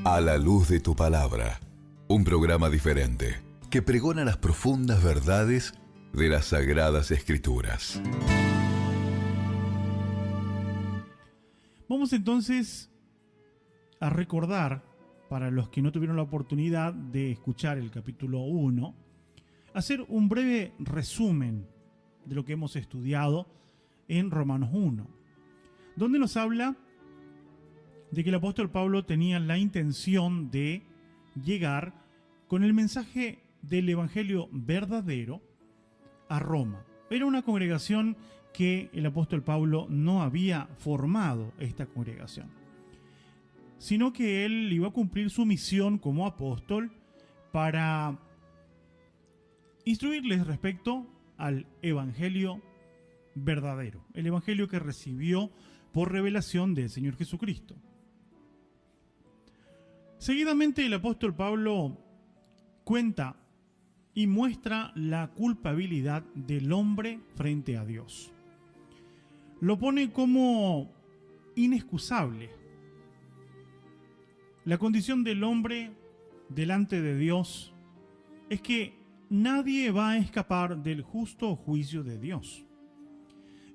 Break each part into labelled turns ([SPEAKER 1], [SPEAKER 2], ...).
[SPEAKER 1] A la luz de tu palabra, un programa diferente que pregona las profundas verdades de las Sagradas Escrituras.
[SPEAKER 2] Vamos entonces a recordar, para los que no tuvieron la oportunidad de escuchar el capítulo 1, hacer un breve resumen de lo que hemos estudiado en Romanos 1, donde nos habla de que el apóstol Pablo tenía la intención de llegar con el mensaje del evangelio verdadero a Roma. Era una congregación que el apóstol Pablo no había formado, esta congregación, sino que él iba a cumplir su misión como apóstol para instruirles respecto al evangelio verdadero, el evangelio que recibió por revelación del Señor Jesucristo. Seguidamente el apóstol Pablo cuenta y muestra la culpabilidad del hombre frente a Dios. Lo pone como inexcusable. La condición del hombre delante de Dios es que nadie va a escapar del justo juicio de Dios.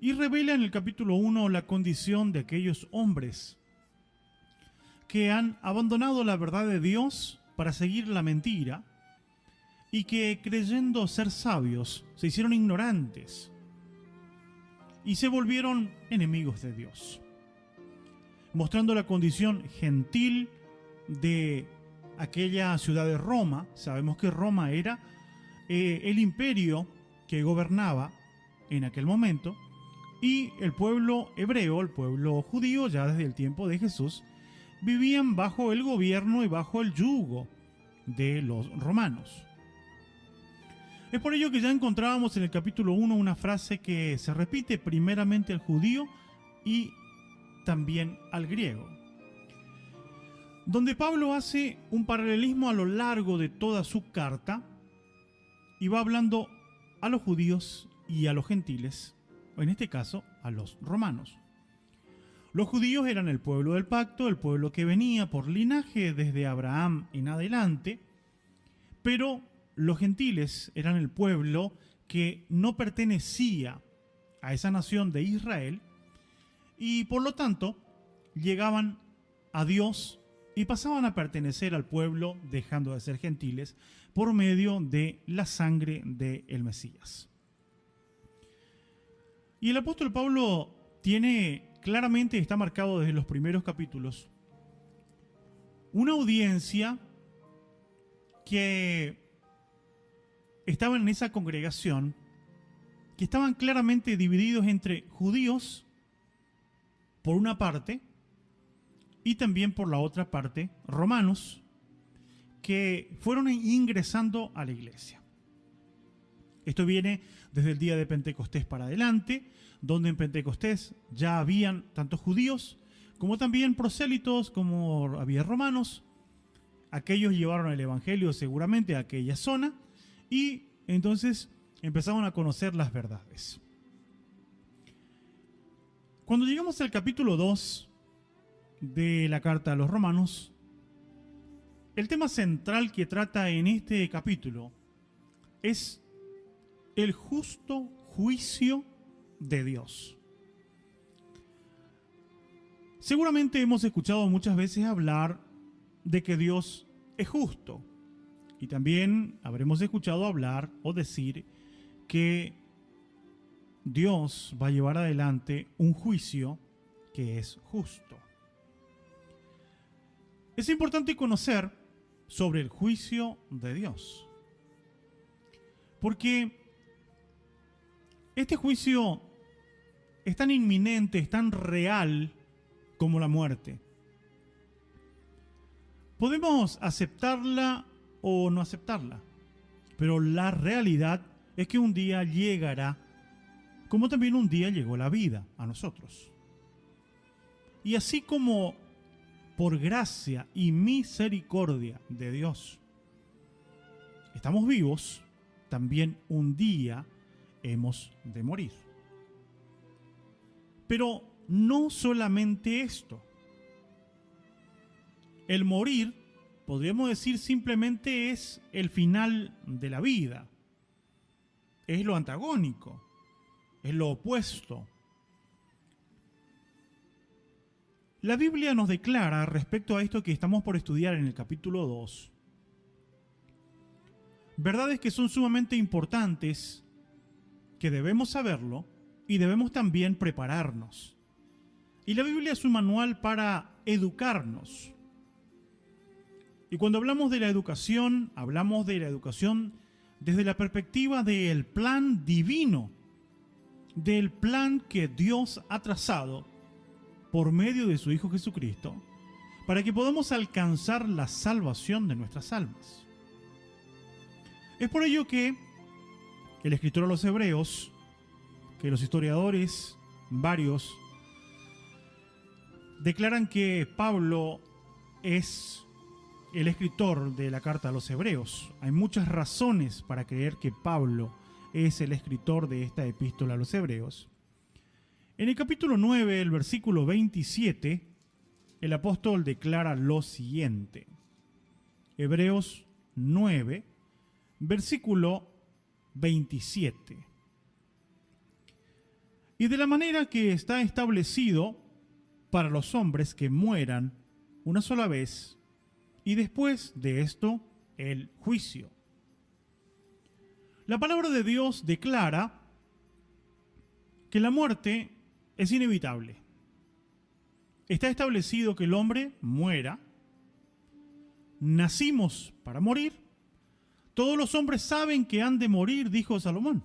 [SPEAKER 2] Y revela en el capítulo 1 la condición de aquellos hombres que han abandonado la verdad de Dios para seguir la mentira y que, creyendo ser sabios, se hicieron ignorantes y se volvieron enemigos de Dios, mostrando la condición gentil de aquella ciudad de Roma. Sabemos que Roma era el imperio que gobernaba en aquel momento, y el pueblo hebreo, el pueblo judío, ya desde el tiempo de Jesús, vivían bajo el gobierno y bajo el yugo de los romanos. Es por ello que ya encontrábamos en el capítulo 1 una frase que se repite primeramente al judío y también al griego, donde Pablo hace un paralelismo a lo largo de toda su carta y va hablando a los judíos y a los gentiles, o en este caso a los romanos. Los judíos eran el pueblo del pacto, el pueblo que venía por linaje desde Abraham en adelante, pero los gentiles eran el pueblo que no pertenecía a esa nación de Israel y por lo tanto llegaban a Dios y pasaban a pertenecer al pueblo, dejando de ser gentiles, por medio de la sangre del Mesías. Y el apóstol Pablo tiene claramente, está marcado desde los primeros capítulos, una audiencia que estaban en esa congregación, que estaban claramente divididos entre judíos por una parte y también por la otra parte romanos, que fueron ingresando a la iglesia. Esto viene desde el día de Pentecostés para adelante, donde en Pentecostés ya habían tanto judíos como también prosélitos, como había romanos. Aquellos llevaron el evangelio seguramente a aquella zona y entonces empezaron a conocer las verdades. Cuando llegamos al capítulo 2 de la carta a los romanos, el tema central que trata en este capítulo es el justo juicio de Dios. Seguramente hemos escuchado muchas veces hablar de que Dios es justo, y también habremos escuchado hablar o decir que Dios va a llevar adelante un juicio que es justo. Es importante conocer sobre el juicio de Dios, porque este juicio es tan inminente, es tan real como la muerte. Podemos aceptarla o no aceptarla, pero la realidad es que un día llegará, como también un día llegó la vida a nosotros. Y así como por gracia y misericordia de Dios estamos vivos, también un día hemos de morir. Pero no solamente esto. El morir podríamos decir simplemente es el final de la vida. Es lo antagónico, es lo opuesto. La Biblia nos declara respecto a esto que estamos por estudiar en el capítulo 2, verdades que son sumamente importantes, que debemos saberlo y debemos también prepararnos. Y la Biblia es un manual para educarnos. Y cuando hablamos de la educación, hablamos de la educación desde la perspectiva del plan divino, del plan que Dios ha trazado por medio de su Hijo Jesucristo, para que podamos alcanzar la salvación de nuestras almas. Es por ello que el escritor a los Hebreos, que los historiadores, varios, declaran que Pablo es el escritor de la carta a los Hebreos. Hay muchas razones para creer que Pablo es el escritor de esta epístola a los Hebreos. En el capítulo 9, el versículo 27, el apóstol declara lo siguiente. Hebreos 9, versículo 27. Y de la manera que está establecido para los hombres que mueran una sola vez, y después de esto, el juicio. La palabra de Dios declara que la muerte es inevitable. Está establecido que el hombre muera. Nacimos para morir. Todos los hombres saben que han de morir, dijo Salomón.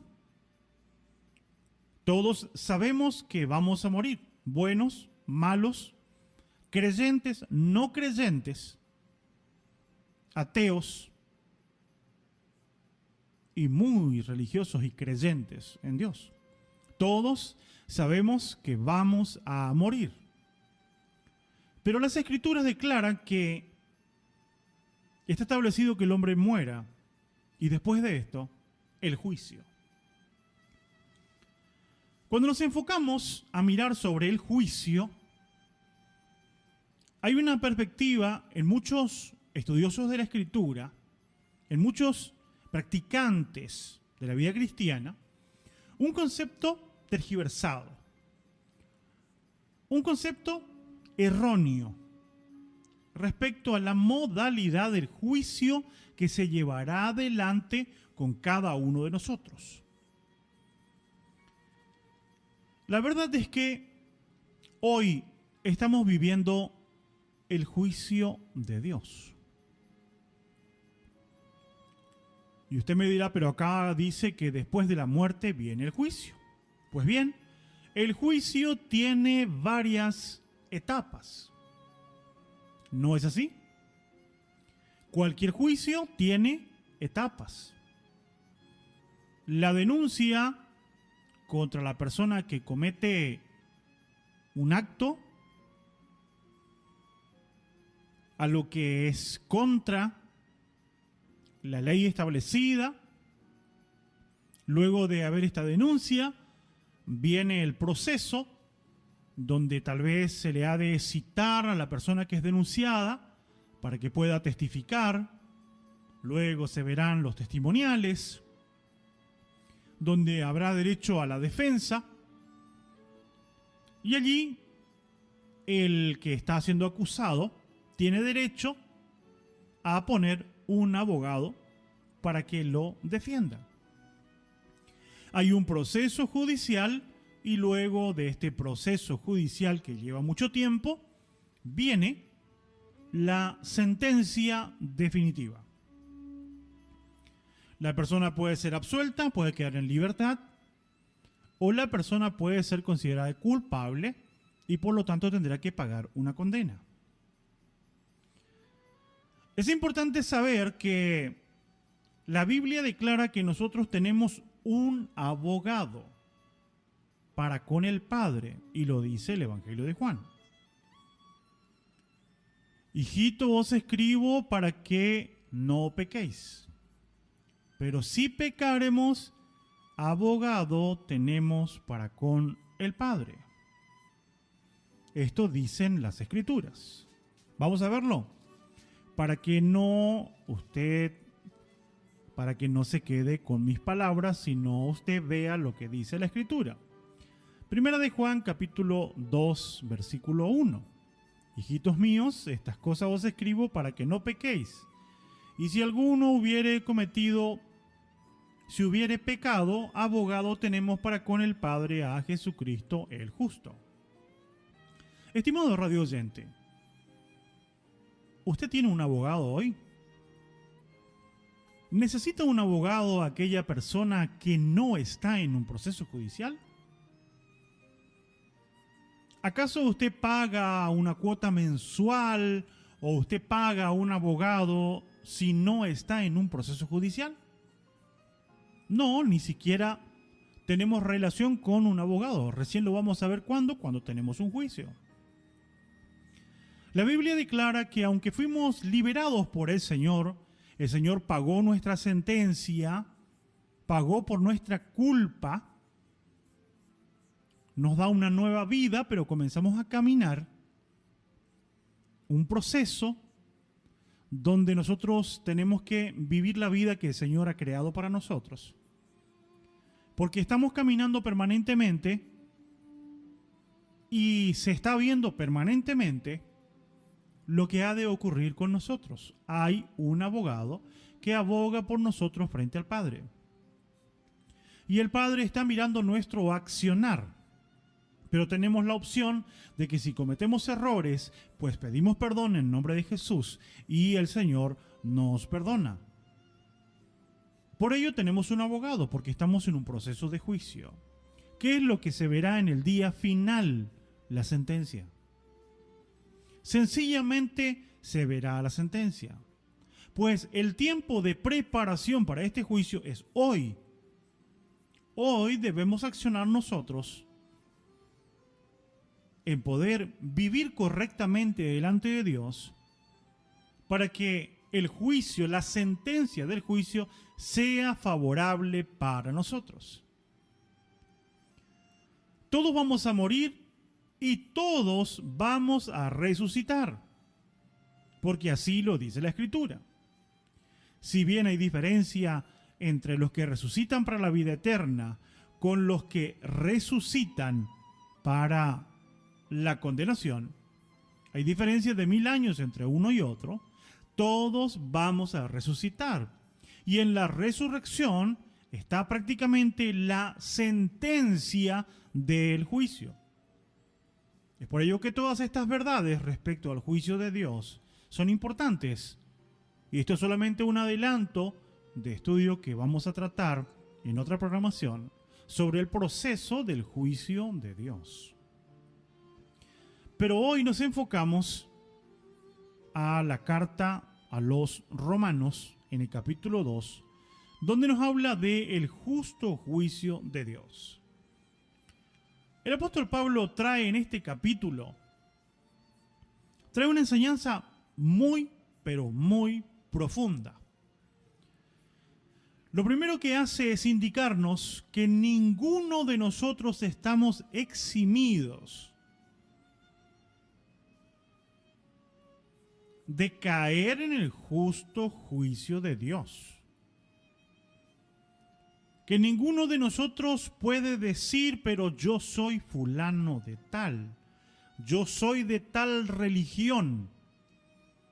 [SPEAKER 2] Todos sabemos que vamos a morir. Buenos, malos, creyentes, no creyentes, ateos y muy religiosos y creyentes en Dios. Todos sabemos que vamos a morir. Pero las Escrituras declaran que está establecido que el hombre muera y después de esto, el juicio. Cuando nos enfocamos a mirar sobre el juicio, hay una perspectiva en muchos estudiosos de la Escritura, en muchos practicantes de la vida cristiana, un concepto tergiversado, un concepto erróneo respecto a la modalidad del juicio que se llevará adelante con cada uno de nosotros. La verdad es que hoy estamos viviendo el juicio de Dios. Y usted me dirá, pero acá dice que después de la muerte viene el juicio. Pues bien, el juicio tiene varias etapas. ¿No es así? Cualquier juicio tiene etapas. La denuncia contra la persona que comete un acto, a lo que es contra la ley establecida. Luego de haber esta denuncia, viene el proceso, donde tal vez se le ha de citar a la persona que es denunciada para que pueda testificar. Luego se verán los testimoniales, donde habrá derecho a la defensa. Y allí el que está siendo acusado tiene derecho a poner un abogado para que lo defienda. Hay un proceso judicial y luego de este proceso judicial que lleva mucho tiempo, viene la sentencia definitiva. La persona puede ser absuelta, puede quedar en libertad, o la persona puede ser considerada culpable y por lo tanto tendrá que pagar una condena. Es importante saber que la Biblia declara que nosotros tenemos un abogado para con el Padre, y lo dice el Evangelio de Juan. Hijito, os escribo para que no pequéis. Pero si pecaremos, abogado tenemos para con el Padre. Esto dicen las Escrituras. Vamos a verlo. para que no se quede con mis palabras, sino usted vea lo que dice la Escritura. Primera de Juan, capítulo 2, versículo 1. Hijitos míos, estas cosas os escribo para que no pequéis. Y si alguno hubiere pecado, abogado tenemos para con el Padre a Jesucristo el justo. Estimado radio oyente, ¿usted tiene un abogado hoy? ¿Necesita un abogado aquella persona que no está en un proceso judicial? ¿Acaso usted paga una cuota mensual o usted paga a un abogado si no está en un proceso judicial? No, ni siquiera tenemos relación con un abogado. Recién lo vamos a ver cuando tenemos un juicio. La Biblia declara que aunque fuimos liberados por el Señor pagó nuestra sentencia, pagó por nuestra culpa, nos da una nueva vida, pero comenzamos a caminar un proceso donde nosotros tenemos que vivir la vida que el Señor ha creado para nosotros. Porque estamos caminando permanentemente y se está viendo permanentemente lo que ha de ocurrir con nosotros. Hay un abogado que aboga por nosotros frente al Padre. Y el Padre está mirando nuestro accionar. Pero tenemos la opción de que si cometemos errores, pues pedimos perdón en nombre de Jesús y el Señor nos perdona. Por ello tenemos un abogado, porque estamos en un proceso de juicio. ¿Qué es lo que se verá en el día final? La sentencia. Sencillamente se verá la sentencia. Pues el tiempo de preparación para este juicio es hoy. Hoy debemos accionar nosotros en poder vivir correctamente delante de Dios para que el juicio, la sentencia del juicio, sea favorable para nosotros. Todos vamos a morir y todos vamos a resucitar, porque así lo dice la Escritura. Si bien hay diferencia entre los que resucitan para la vida eterna con los que resucitan para la condenación, hay diferencia de 1000 años entre uno y otro. Todos vamos a resucitar. Y en la resurrección está prácticamente la sentencia del juicio. Es por ello que todas estas verdades respecto al juicio de Dios son importantes. Y esto es solamente un adelanto de estudio que vamos a tratar en otra programación sobre el proceso del juicio de Dios. Pero hoy nos enfocamos a la carta a los Romanos en el capítulo 2, donde nos habla del justo juicio de Dios. El apóstol Pablo trae en este capítulo una enseñanza muy, pero muy profunda. Lo primero que hace es indicarnos que ninguno de nosotros estamos eximidos de caer en el justo juicio de Dios. Que ninguno de nosotros puede decir, pero yo soy fulano de tal, yo soy de tal religión,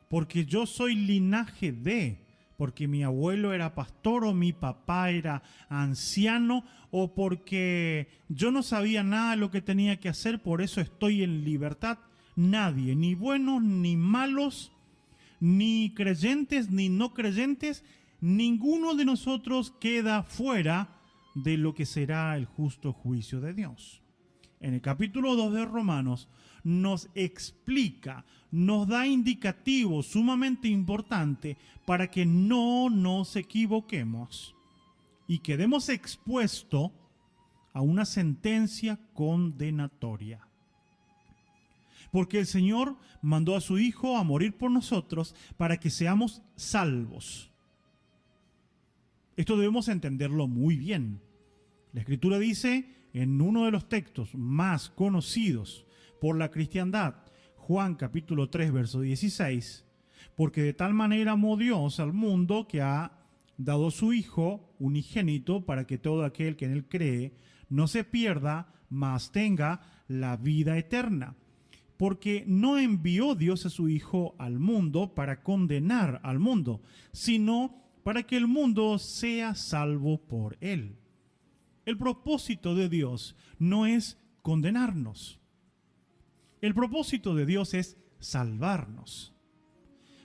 [SPEAKER 2] porque yo soy linaje de, porque mi abuelo era pastor o mi papá era anciano, o porque yo no sabía nada de lo que tenía que hacer, por eso estoy en libertad. Nadie, ni buenos ni malos, ni creyentes ni no creyentes, ninguno de nosotros queda fuera de lo que será el justo juicio de Dios. En el capítulo 2 de Romanos nos explica, nos da indicativo sumamente importante para que no nos equivoquemos y quedemos expuestos a una sentencia condenatoria. Porque el Señor mandó a su Hijo a morir por nosotros para que seamos salvos. Esto debemos entenderlo muy bien. La Escritura dice en uno de los textos más conocidos por la cristiandad, Juan capítulo 3, verso 16, Porque de tal manera amó Dios al mundo que ha dado su Hijo unigénito para que todo aquel que en él cree no se pierda, mas tenga la vida eterna. Porque no envió Dios a su Hijo al mundo para condenar al mundo, sino para que el mundo sea salvo por él. El propósito de Dios no es condenarnos. El propósito de Dios es salvarnos.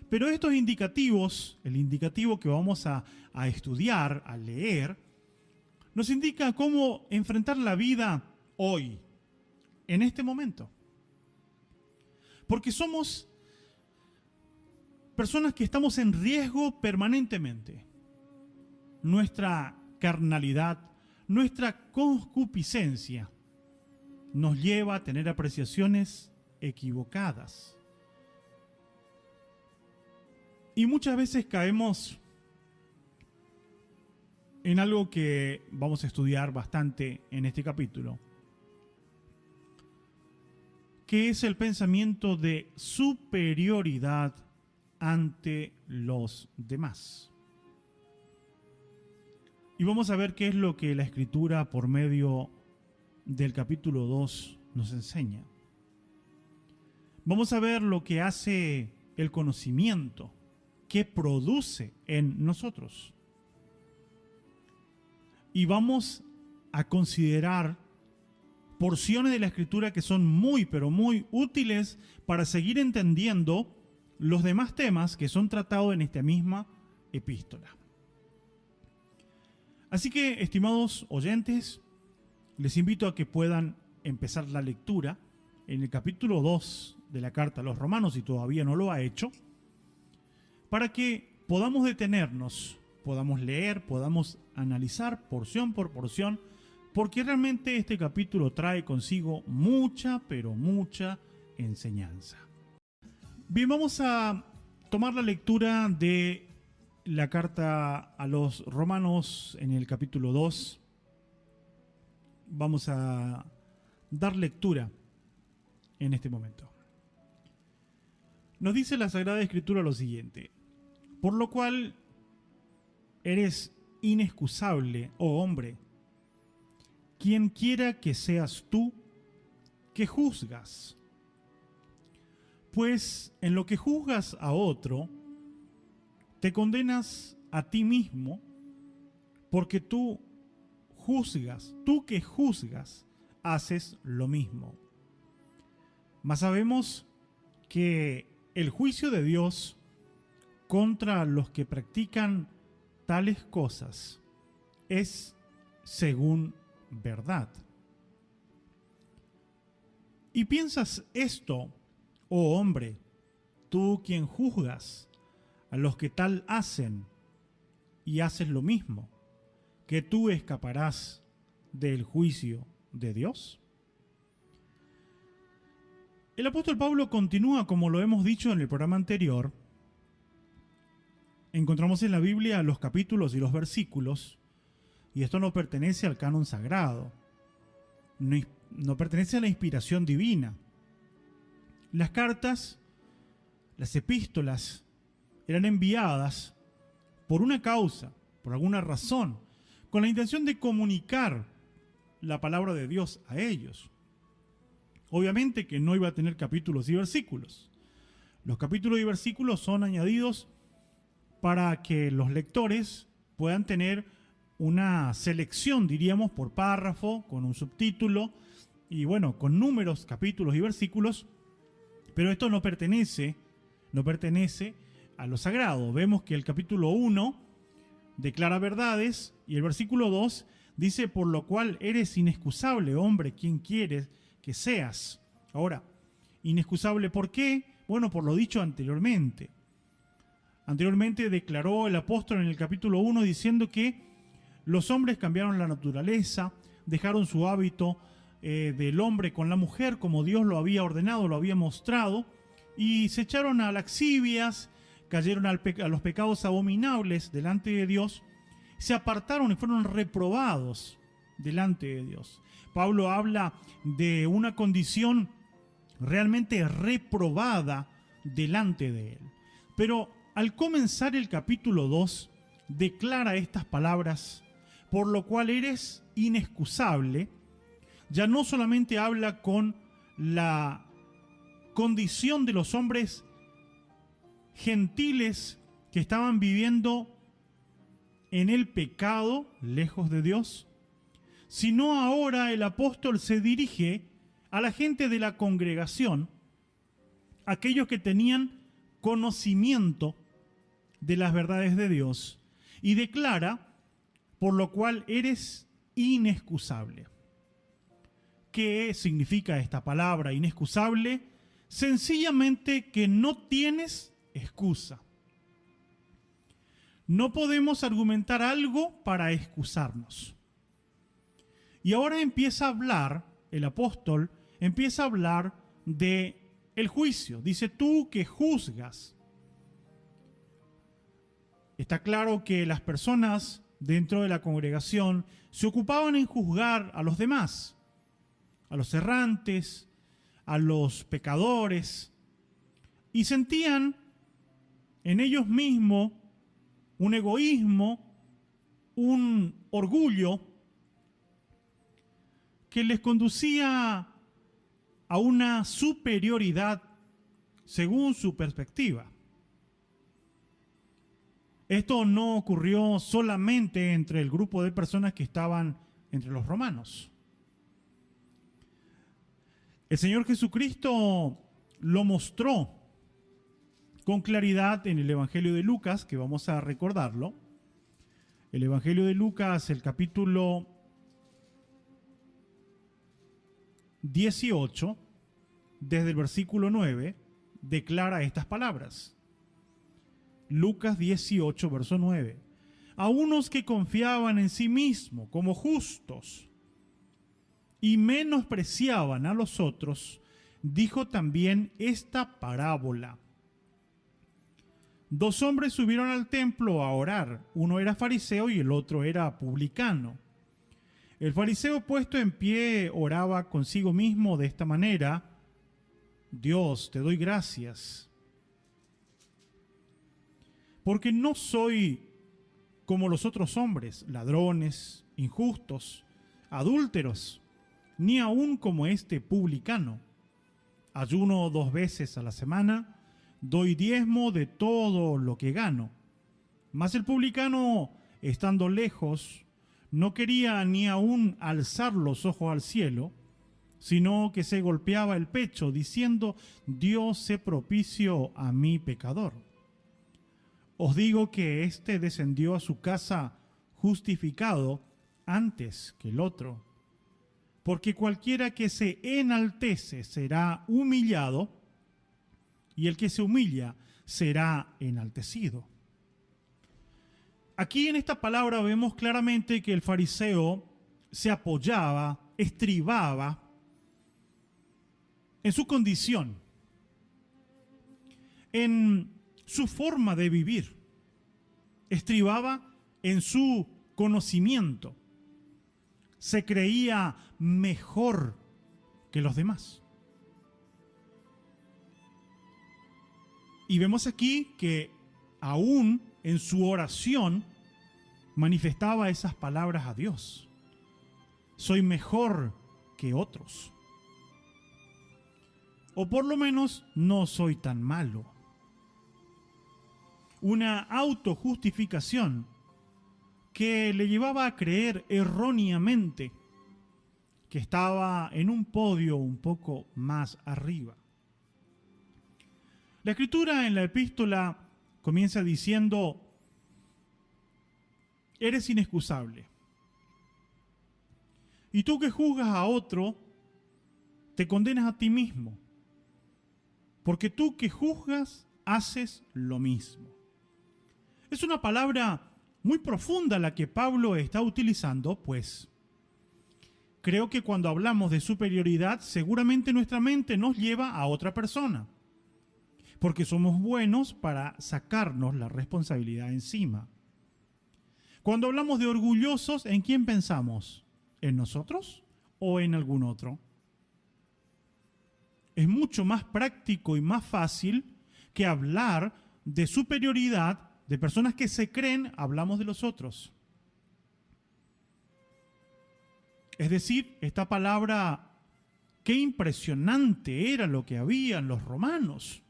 [SPEAKER 2] Pero estos indicativos, el indicativo que vamos a estudiar, a leer, nos indica cómo enfrentar la vida hoy, en este momento. Porque somos personas que estamos en riesgo permanentemente. Nuestra carnalidad, nuestra concupiscencia nos lleva a tener apreciaciones equivocadas. Y muchas veces caemos en algo que vamos a estudiar bastante en este capítulo, que es el pensamiento de superioridad ante los demás. Y vamos a ver qué es lo que la Escritura por medio del capítulo 2 nos enseña. Vamos a ver lo que hace el conocimiento, que produce en nosotros. Y vamos a considerar porciones de la Escritura que son muy, pero muy útiles para seguir entendiendo los demás temas que son tratados en esta misma epístola. Así que, estimados oyentes, les invito a que puedan empezar la lectura en el capítulo 2 de la carta a los Romanos, si todavía no lo ha hecho, para que podamos detenernos, podamos leer, podamos analizar porción por porción, porque realmente este capítulo trae consigo mucha, pero mucha enseñanza. Bien, vamos a tomar la lectura de la carta a los Romanos en el capítulo 2. Vamos a dar lectura en este momento. Nos dice la Sagrada Escritura lo siguiente: por lo cual eres inexcusable, oh hombre, quien quiera que seas tú que juzgas. Pues en lo que juzgas a otro, te condenas a ti mismo, porque tú que juzgas, haces lo mismo. Mas sabemos que el juicio de Dios contra los que practican tales cosas es según verdad. ¿Y piensas esto, oh hombre, tú quien juzgas a los que tal hacen y haces lo mismo, que tú escaparás del juicio de Dios? El apóstol Pablo continúa, como lo hemos dicho en el programa anterior. Encontramos en la Biblia los capítulos y los versículos, y esto no pertenece al canon sagrado, no pertenece a la inspiración divina. Las cartas, las epístolas, eran enviadas por una causa, por alguna razón, con la intención de comunicar la palabra de Dios a ellos. Obviamente que no iba a tener capítulos y versículos. Los capítulos y versículos son añadidos para que los lectores puedan tener una selección, diríamos, por párrafo, con un subtítulo y bueno, con números, capítulos y versículos, pero esto no pertenece a lo sagrado. Vemos que el capítulo 1 declara verdades y el versículo 2 dice: por lo cual eres inexcusable, hombre, quien quieres que seas. Ahora, inexcusable, ¿por qué? Bueno, por lo dicho anteriormente. Anteriormente declaró el apóstol en el capítulo 1 diciendo que los hombres cambiaron la naturaleza, dejaron su hábito del hombre con la mujer como Dios lo había ordenado, lo había mostrado, y se echaron a laxivias, cayeron a los pecados abominables delante de Dios, se apartaron y fueron reprobados delante de Dios. Pablo habla de una condición realmente reprobada delante de él. Pero al comenzar el capítulo 2, declara estas palabras, por lo cual eres inexcusable. Ya no solamente habla con la condición de los hombres gentiles que estaban viviendo en el pecado, lejos de Dios, sino ahora el apóstol se dirige a la gente de la congregación, aquellos que tenían conocimiento de las verdades de Dios, y declara, por lo cual eres inexcusable. ¿Qué significa esta palabra inexcusable? Sencillamente que no tienes excusa. No podemos argumentar algo para excusarnos. Y ahora empieza a hablar, el apóstol empieza a hablar de el juicio. Dice, tú que juzgas. Está claro que las personas dentro de la congregación se ocupaban en juzgar a los demás, a los errantes, a los pecadores, y sentían en ellos mismos un egoísmo, un orgullo que les conducía a una superioridad según su perspectiva. Esto no ocurrió solamente entre el grupo de personas que estaban entre los romanos. El Señor Jesucristo lo mostró con claridad en el Evangelio de Lucas, que vamos a recordarlo. El Evangelio de Lucas, el capítulo 18, desde el versículo 9, declara estas palabras. Lucas 18, verso 9. A unos que confiaban en sí mismos como justos y menospreciaban a los otros, dijo también esta parábola. Dos hombres subieron al templo a orar. Uno era fariseo y el otro era publicano. El fariseo, puesto en pie, oraba consigo mismo de esta manera: Dios, te doy gracias, porque no soy como los otros hombres, ladrones, injustos, adúlteros, ni aun como este publicano. Ayuno 2 veces a la semana, doy diezmo de todo lo que gano. Mas el publicano, estando lejos, no quería ni aun alzar los ojos al cielo, sino que se golpeaba el pecho, diciendo: Dios, sé propicio a mí pecador. Os digo que éste descendió a su casa justificado antes que el otro. Porque cualquiera que se enaltece será humillado, y el que se humilla será enaltecido. Aquí en esta palabra vemos claramente que el fariseo se apoyaba, estribaba en su condición, en su forma de vivir, estribaba en su conocimiento, se creía mejor que los demás. Y vemos aquí que aún en su oración manifestaba esas palabras a Dios: soy mejor que otros, o por lo menos no soy tan malo. Una autojustificación que le llevaba a creer erróneamente que estaba en un podio un poco más arriba. La escritura en la epístola comienza diciendo: eres inexcusable. Y tú que juzgas a otro, te condenas a ti mismo, porque tú que juzgas haces lo mismo. Es una palabra muy profunda la que Pablo está utilizando, pues creo que cuando hablamos de superioridad, seguramente nuestra mente nos lleva a otra persona, porque somos buenos para sacarnos la responsabilidad encima. Cuando hablamos de orgullosos, ¿en quién pensamos? ¿En nosotros o en algún otro? Es mucho más práctico y más fácil que hablar de superioridad, de personas que se creen, hablamos de los otros. Es decir, esta palabra, qué impresionante era lo que había en los romanos.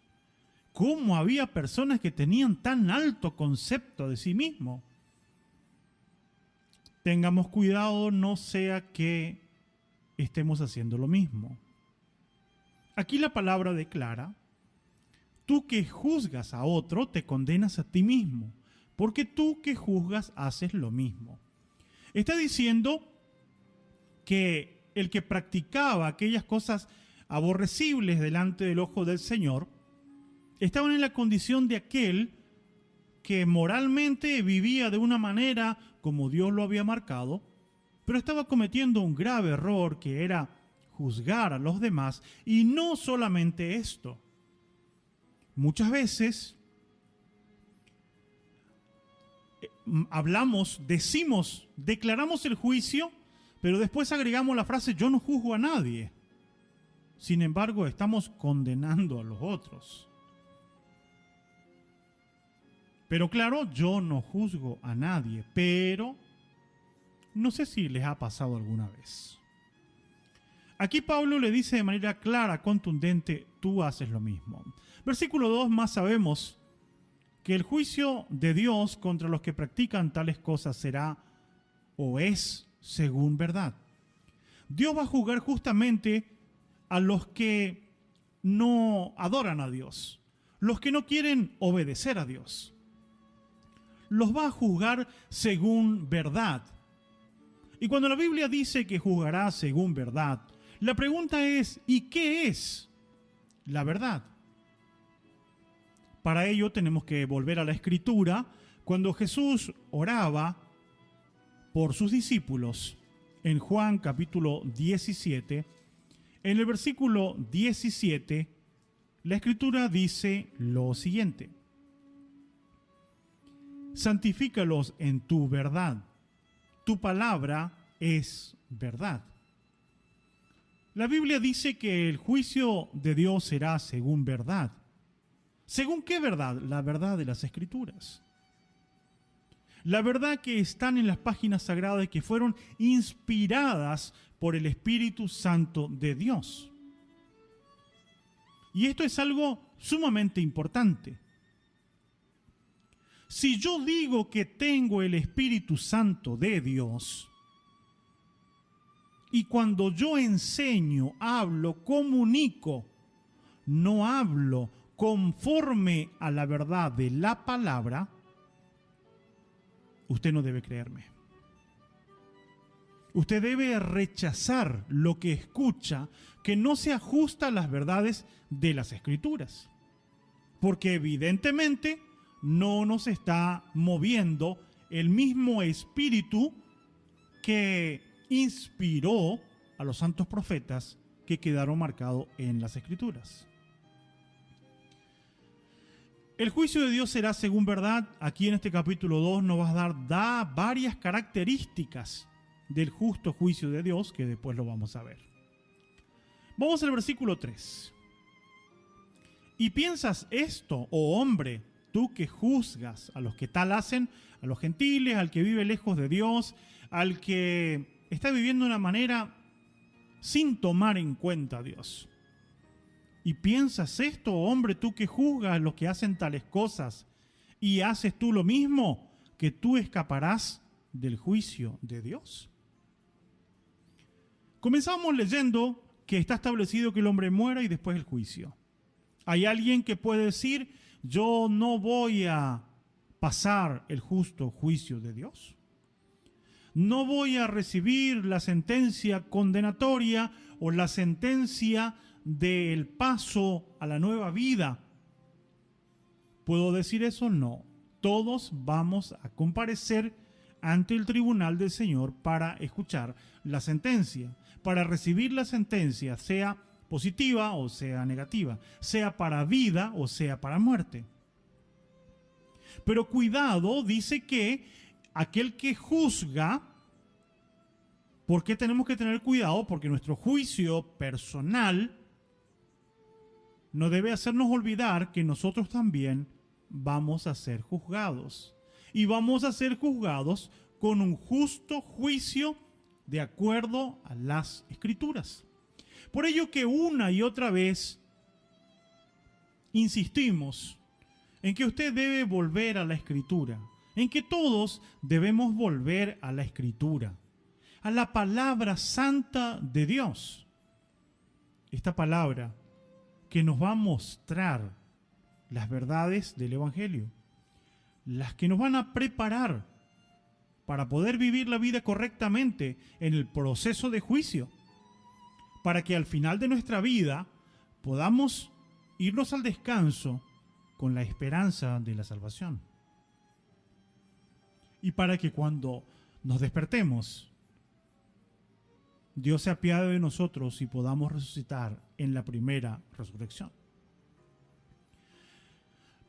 [SPEAKER 2] Cómo había personas que tenían tan alto concepto de sí mismo. Tengamos cuidado, no sea que estemos haciendo lo mismo. Aquí la palabra declara: tú que juzgas a otro, te condenas a ti mismo, porque tú que juzgas haces lo mismo. Está diciendo que el que practicaba aquellas cosas aborrecibles delante del ojo del Señor, estaban en la condición de aquel que moralmente vivía de una manera como Dios lo había marcado, pero estaba cometiendo un grave error que era juzgar a los demás. Y no solamente esto. Muchas veces hablamos, decimos, declaramos el juicio, pero después agregamos la frase: yo no juzgo a nadie. Sin embargo, estamos condenando a los otros. Pero claro, yo no juzgo a nadie, pero no sé si les ha pasado alguna vez. Aquí Pablo le dice de manera clara, contundente: tú haces lo mismo. Versículo 2, más sabemos que el juicio de Dios contra los que practican tales cosas será o es según verdad. Dios va a juzgar justamente a los que no adoran a Dios, los que no quieren obedecer a Dios. Los va a juzgar según verdad. Y cuando la Biblia dice que juzgará según verdad, la pregunta es: ¿y qué es la verdad? Para ello tenemos que volver a la Escritura. Cuando Jesús oraba por sus discípulos, en Juan capítulo 17, en el versículo 17, la Escritura dice lo siguiente: santifícalos en tu verdad, tu palabra es verdad. La Biblia dice que el juicio de Dios será según verdad. ¿Según qué verdad? La verdad de las Escrituras. La verdad que están en las páginas sagradas y que fueron inspiradas por el Espíritu Santo de Dios. Y esto es algo sumamente importante. Si yo digo que tengo el Espíritu Santo de Dios, y cuando yo enseño, hablo, comunico, no hablo conforme a la verdad de la palabra, usted no debe creerme. Usted debe rechazar lo que escucha que no se ajusta a las verdades de las Escrituras. Porque evidentemente no nos está moviendo el mismo espíritu que inspiró a los santos profetas que quedaron marcados en las Escrituras. El juicio de Dios será según verdad. Aquí en este capítulo 2 nos va a dar varias características del justo juicio de Dios, que después lo vamos a ver. Vamos al versículo 3. ¿Y piensas esto, oh hombre, tú que juzgas a los que tal hacen, a los gentiles, al que vive lejos de Dios, al que está viviendo de una manera sin tomar en cuenta a Dios? ¿Y piensas esto, hombre, tú que juzgas a los que hacen tales cosas y haces tú lo mismo, que tú escaparás del juicio de Dios? Comenzamos leyendo que está establecido que el hombre muera y después el juicio. Hay alguien que puede decir: yo no voy a pasar el justo juicio de Dios. No voy a recibir la sentencia condenatoria o la sentencia del paso a la nueva vida. ¿Puedo decir eso? No. Todos vamos a comparecer ante el tribunal del Señor para escuchar la sentencia, para recibir la sentencia, sea positiva o sea negativa, sea para vida o sea para muerte. Pero cuidado, dice que aquel que juzga, ¿por qué tenemos que tener cuidado? Porque nuestro juicio personal no debe hacernos olvidar que nosotros también vamos a ser juzgados. Y vamos a ser juzgados con un justo juicio de acuerdo a las Escrituras. Por ello que una y otra vez insistimos en que usted debe volver a la Escritura, en que todos debemos volver a la Escritura, a la palabra santa de Dios. Esta palabra que nos va a mostrar las verdades del Evangelio, las que nos van a preparar para poder vivir la vida correctamente en el proceso de juicio, para que al final de nuestra vida podamos irnos al descanso con la esperanza de la salvación. Y para que cuando nos despertemos, Dios se apiade de nosotros y podamos resucitar en la primera resurrección.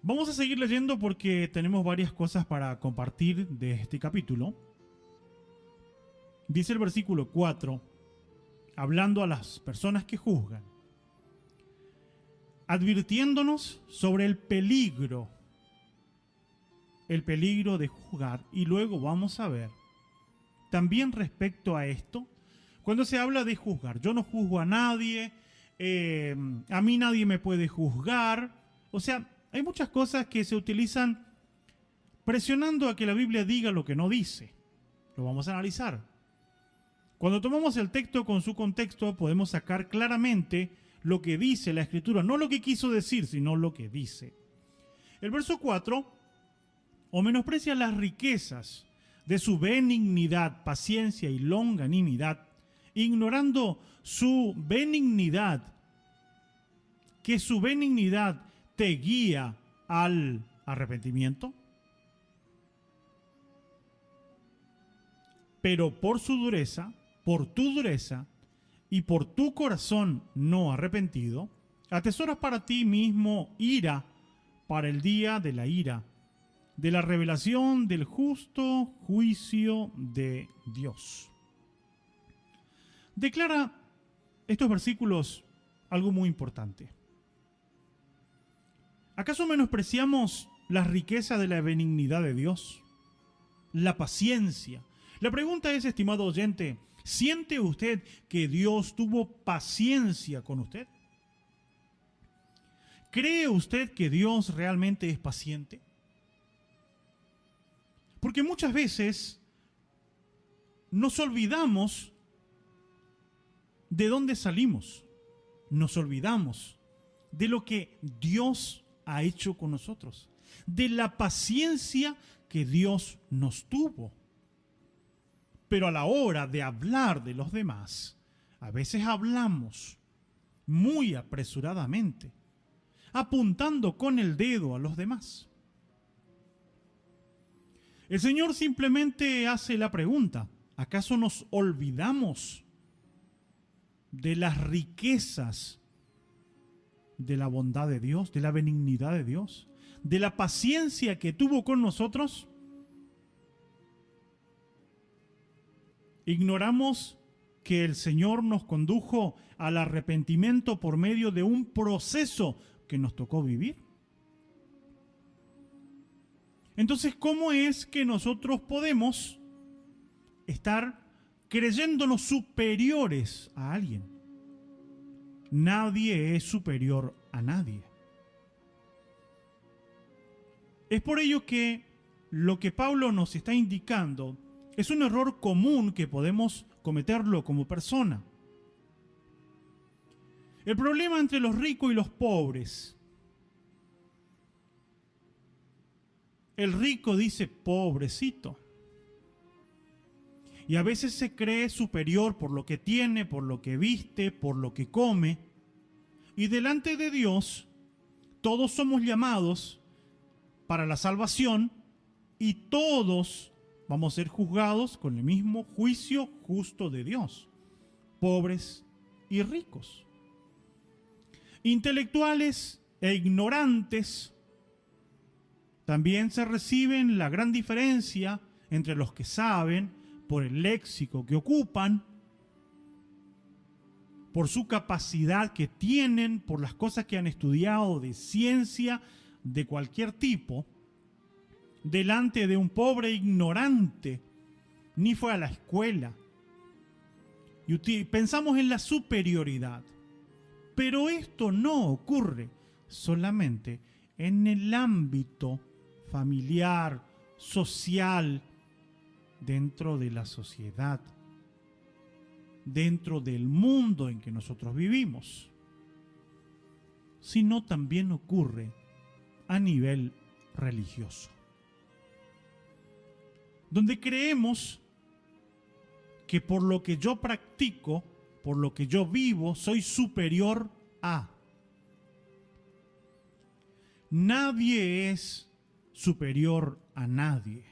[SPEAKER 2] Vamos a seguir leyendo porque tenemos varias cosas para compartir de este capítulo. Dice el versículo 4, hablando a las personas que juzgan, advirtiéndonos sobre el peligro de juzgar. Y luego vamos a ver también respecto a esto, cuando se habla de juzgar, yo no juzgo a nadie, a mí nadie me puede juzgar. O sea, hay muchas cosas que se utilizan presionando a que la Biblia diga lo que no dice. Lo vamos a analizar. Cuando tomamos el texto con su contexto, podemos sacar claramente lo que dice la Escritura. No lo que quiso decir, sino lo que dice. El verso 4, o menosprecia las riquezas de su benignidad, paciencia y longanimidad, ignorando su benignidad, que su benignidad te guía al arrepentimiento, pero por su dureza, por tu dureza y por tu corazón no arrepentido, atesoras para ti mismo ira para el día de la ira, de la revelación del justo juicio de Dios. Declara estos versículos algo muy importante. ¿Acaso menospreciamos la riqueza de la benignidad de Dios? La paciencia. La pregunta es, estimado oyente, ¿siente usted que Dios tuvo paciencia con usted? ¿Cree usted que Dios realmente es paciente? Porque muchas veces nos olvidamos de dónde salimos. Nos olvidamos de lo que Dios ha hecho con nosotros, de la paciencia que Dios nos tuvo. Pero a la hora de hablar de los demás, a veces hablamos muy apresuradamente, apuntando con el dedo a los demás. El Señor simplemente hace la pregunta, ¿acaso nos olvidamos de las riquezas de la bondad de Dios, de la benignidad de Dios, de la paciencia que tuvo con nosotros? Ignoramos que el Señor nos condujo al arrepentimiento por medio de un proceso que nos tocó vivir. Entonces, ¿cómo es que nosotros podemos estar creyéndonos superiores a alguien? Nadie es superior a nadie. Es por ello que lo que Pablo nos está indicando es un error común que podemos cometerlo como persona. El problema entre los ricos y los pobres. El rico dice, pobrecito. Y a veces se cree superior por lo que tiene, por lo que viste, por lo que come. Y delante de Dios, todos somos llamados para la salvación y todos vamos a ser juzgados con el mismo juicio justo de Dios, pobres y ricos, intelectuales e ignorantes. También se reciben la gran diferencia entre los que saben por el léxico que ocupan, por su capacidad que tienen, por las cosas que han estudiado de ciencia, de cualquier tipo delante de un pobre ignorante, ni fue a la escuela. Y pensamos en la superioridad. Pero esto no ocurre solamente en el ámbito familiar, social, dentro de la sociedad, dentro del mundo en que nosotros vivimos, sino también ocurre a nivel religioso, donde creemos que por lo que yo practico, por lo que yo vivo, soy superior a. Nadie es superior a nadie.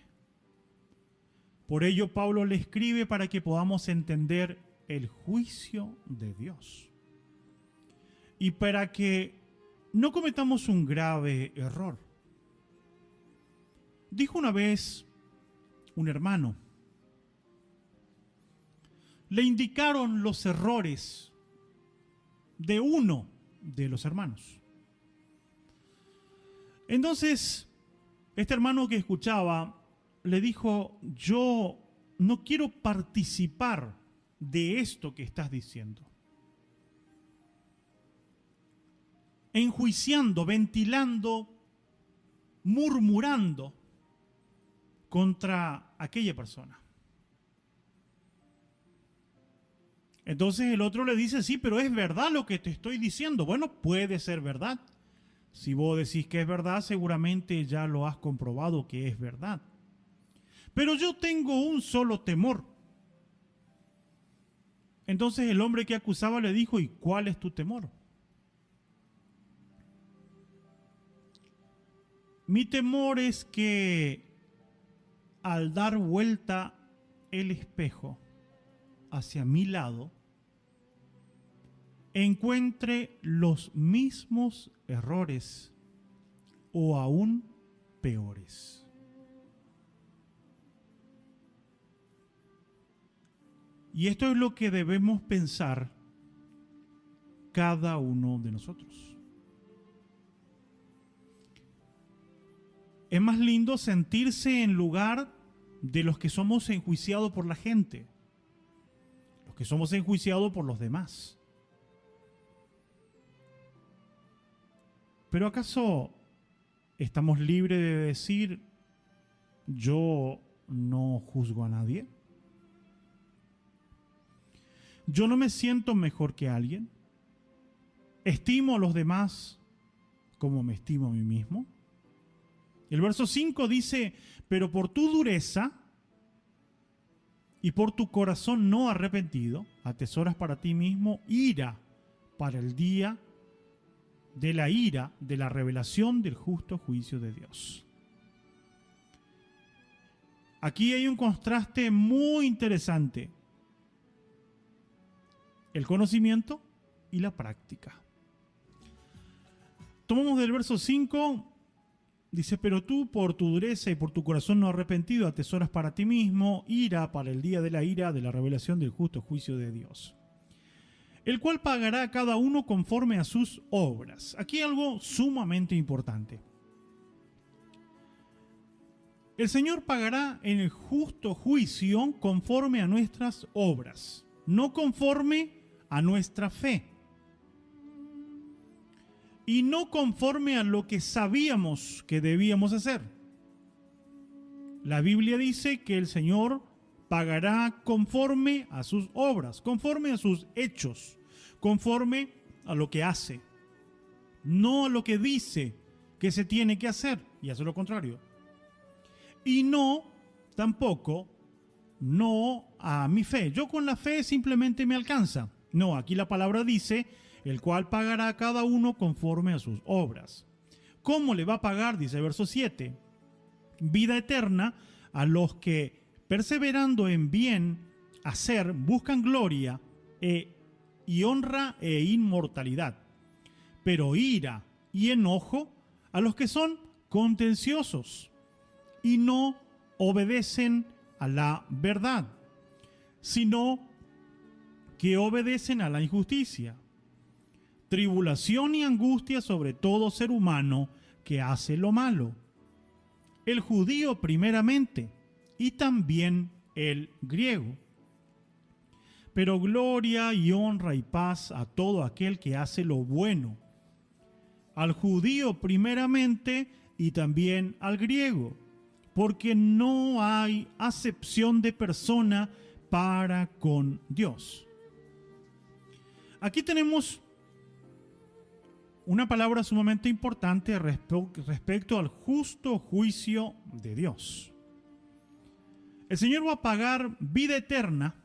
[SPEAKER 2] Por ello Pablo le escribe para que podamos entender el juicio de Dios y para que no cometamos un grave error. Dijo una vez un hermano, le indicaron los errores de uno de los hermanos. Entonces, este hermano que escuchaba le dijo, yo no quiero participar de esto que estás diciendo. Enjuiciando, ventilando, murmurando contra aquella persona. Entonces el otro le dice, sí, pero es verdad lo que te estoy diciendo. Bueno, puede ser verdad. Si vos decís que es verdad, seguramente ya lo has comprobado que es verdad. Pero yo tengo un solo temor. Entonces el hombre que acusaba le dijo, ¿y cuál es tu temor? Mi temor es que al dar vuelta el espejo hacia mi lado, encuentre los mismos errores o aún peores. Y esto es lo que debemos pensar cada uno de nosotros. Es más lindo sentirse en lugar de los que somos enjuiciados por la gente, los que somos enjuiciados por los demás. ¿Pero acaso estamos libres de decir, yo no juzgo a nadie? ¿Yo no me siento mejor que alguien? ¿Estimo a los demás como me estimo a mí mismo? El verso 5 dice, pero por tu dureza y por tu corazón no arrepentido, atesoras para ti mismo ira para el día de la ira, de la revelación del justo juicio de Dios. Aquí hay un contraste muy interesante. El conocimiento y la práctica. Tomamos del verso 5, dice, pero tú por tu dureza y por tu corazón no arrepentido atesoras para ti mismo ira para el día de la ira, de la revelación del justo juicio de Dios, el cual pagará a cada uno conforme a sus obras. Aquí hay algo sumamente importante. El Señor pagará en el justo juicio conforme a nuestras obras, no conforme a nuestra fe. Y no conforme a lo que sabíamos que debíamos hacer. La Biblia dice que el Señor pagará conforme a sus obras, conforme a sus hechos, conforme a lo que hace, no a lo que dice que se tiene que hacer y hace lo contrario. Y no, tampoco, no a mi fe. Yo con la fe simplemente me alcanza. No, aquí la palabra dice, el cual pagará a cada uno conforme a sus obras. ¿Cómo le va a pagar? Dice el verso 7. Vida eterna a los que, perseverando en bien hacer, buscan gloria y honra e inmortalidad. Pero ira y enojo a los que son contenciosos y no obedecen a la verdad, sino que obedecen a la injusticia. Tribulación y angustia sobre todo ser humano, que hace lo malo, el judío primeramente y también el griego. Pero gloria y honra y paz a todo aquel que hace lo bueno, al judío primeramente y también al griego, porque no hay acepción de persona para con Dios. Aquí tenemos una palabra sumamente importante respecto al justo juicio de Dios. El Señor va a pagar vida eterna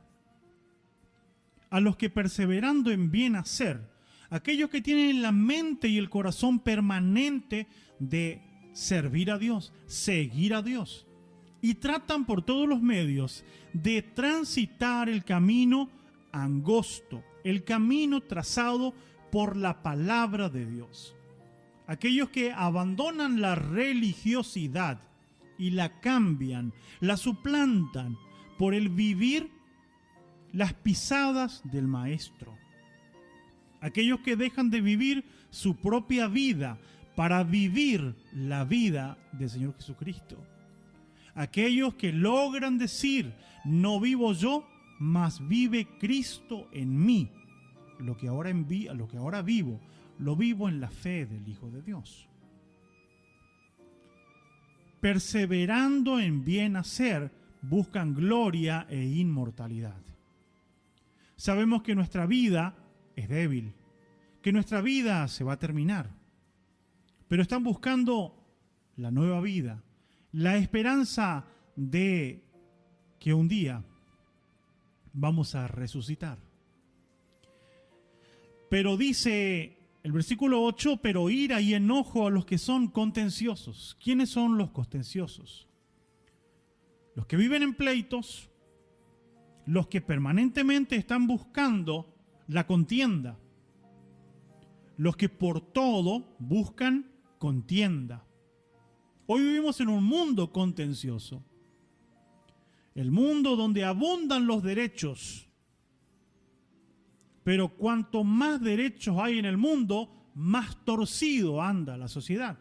[SPEAKER 2] a los que perseverando en bien hacer, aquellos que tienen la mente y el corazón permanente de servir a Dios, seguir a Dios, y tratan por todos los medios de transitar el camino angosto, el camino trazado por la palabra de Dios. Aquellos que abandonan la religiosidad y la cambian, la suplantan por el vivir las pisadas del Maestro. Aquellos que dejan de vivir su propia vida para vivir la vida del Señor Jesucristo. Aquellos que logran decir, no vivo yo, mas vive Cristo en mí. Lo que ahora vivo, lo vivo en la fe del Hijo de Dios. Perseverando en bien hacer, buscan gloria e inmortalidad. Sabemos que nuestra vida es débil, que nuestra vida se va a terminar, pero están buscando la nueva vida, la esperanza de que un día vamos a resucitar. Pero dice el versículo 8, pero ira y enojo a los que son contenciosos. ¿Quiénes son los contenciosos? Los que viven en pleitos, los que permanentemente están buscando la contienda, los que por todo buscan contienda. Hoy vivimos en un mundo contencioso, el mundo donde abundan los derechos. Pero cuanto más derechos hay en el mundo, más torcido anda la sociedad.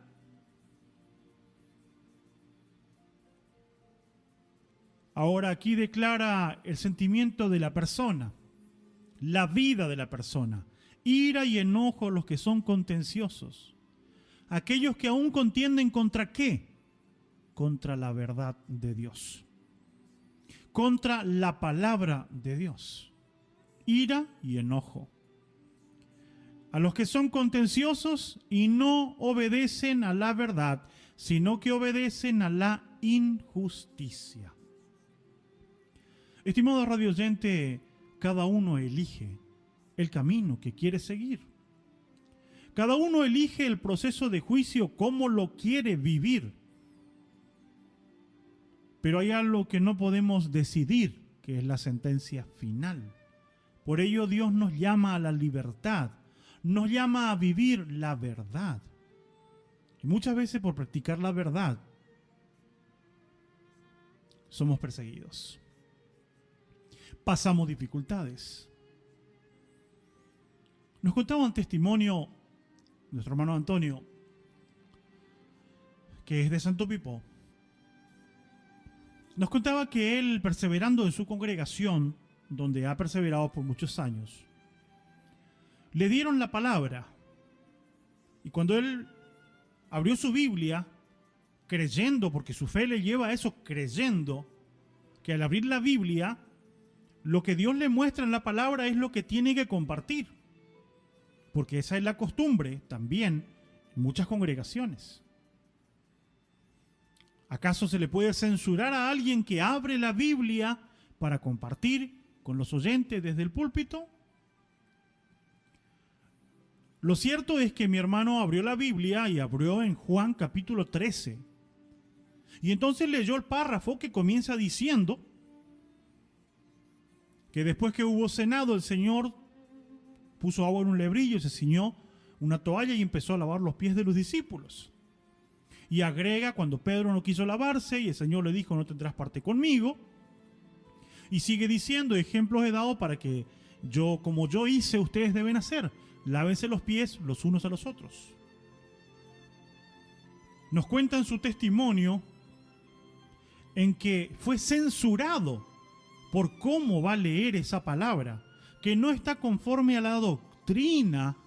[SPEAKER 2] Ahora aquí declara el sentimiento de la persona, la vida de la persona. Ira y enojo a los que son contenciosos. Aquellos que aún contienden ¿contra qué? Contra la verdad de Dios. Contra la palabra de Dios. Ira y enojo. A los que son contenciosos y no obedecen a la verdad, sino que obedecen a la injusticia. Estimado radio oyente, cada uno elige el camino que quiere seguir. Cada uno elige el proceso de juicio como lo quiere vivir. Pero hay algo que no podemos decidir, que es la sentencia final. Por ello Dios nos llama a la libertad, nos llama a vivir la verdad. Y muchas veces por practicar la verdad somos perseguidos. Pasamos dificultades. Nos contaba un testimonio nuestro hermano Antonio, que es de Santo Pipó. Nos contaba que él, perseverando en su congregación, donde ha perseverado por muchos años, le dieron la palabra. Y cuando él abrió su Biblia, creyendo, porque su fe le lleva a eso, creyendo, que al abrir la Biblia, lo que Dios le muestra en la palabra es lo que tiene que compartir. Porque esa es la costumbre también en muchas congregaciones. ¿Acaso se le puede censurar a alguien que abre la Biblia para compartir con los oyentes desde el púlpito? Lo cierto es que mi hermano abrió la Biblia y abrió en Juan capítulo 13. Y entonces leyó el párrafo que comienza diciendo que después que hubo cenado, el Señor puso agua en un lebrillo, se ciñó una toalla y empezó a lavar los pies de los discípulos. Y agrega, cuando Pedro no quiso lavarse y el Señor le dijo, no tendrás parte conmigo. Y sigue diciendo, ejemplos he dado para que como yo hice, ustedes deben hacer. Lávense los pies los unos a los otros. nos cuenta en su testimonio en que fue censurado por cómo va a leer esa palabra, que no está conforme a la doctrina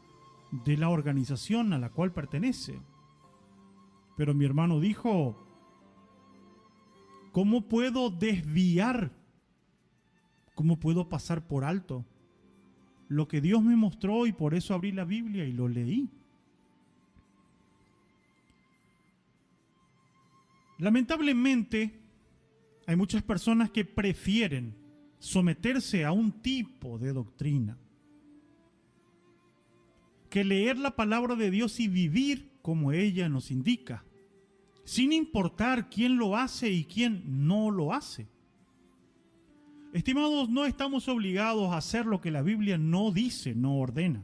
[SPEAKER 2] de la organización a la cual pertenece. Pero mi hermano dijo, ¿cómo puedo desviar? ¿Cómo puedo pasar por alto lo que Dios me mostró? Y por eso abrí la Biblia y lo leí. Lamentablemente, hay muchas personas que prefieren someterse a un tipo de doctrina que leer la palabra de Dios y vivir como ella nos indica, sin importar quién lo hace y quién no lo hace. Estimados, no estamos obligados a hacer lo que la Biblia no dice, no ordena.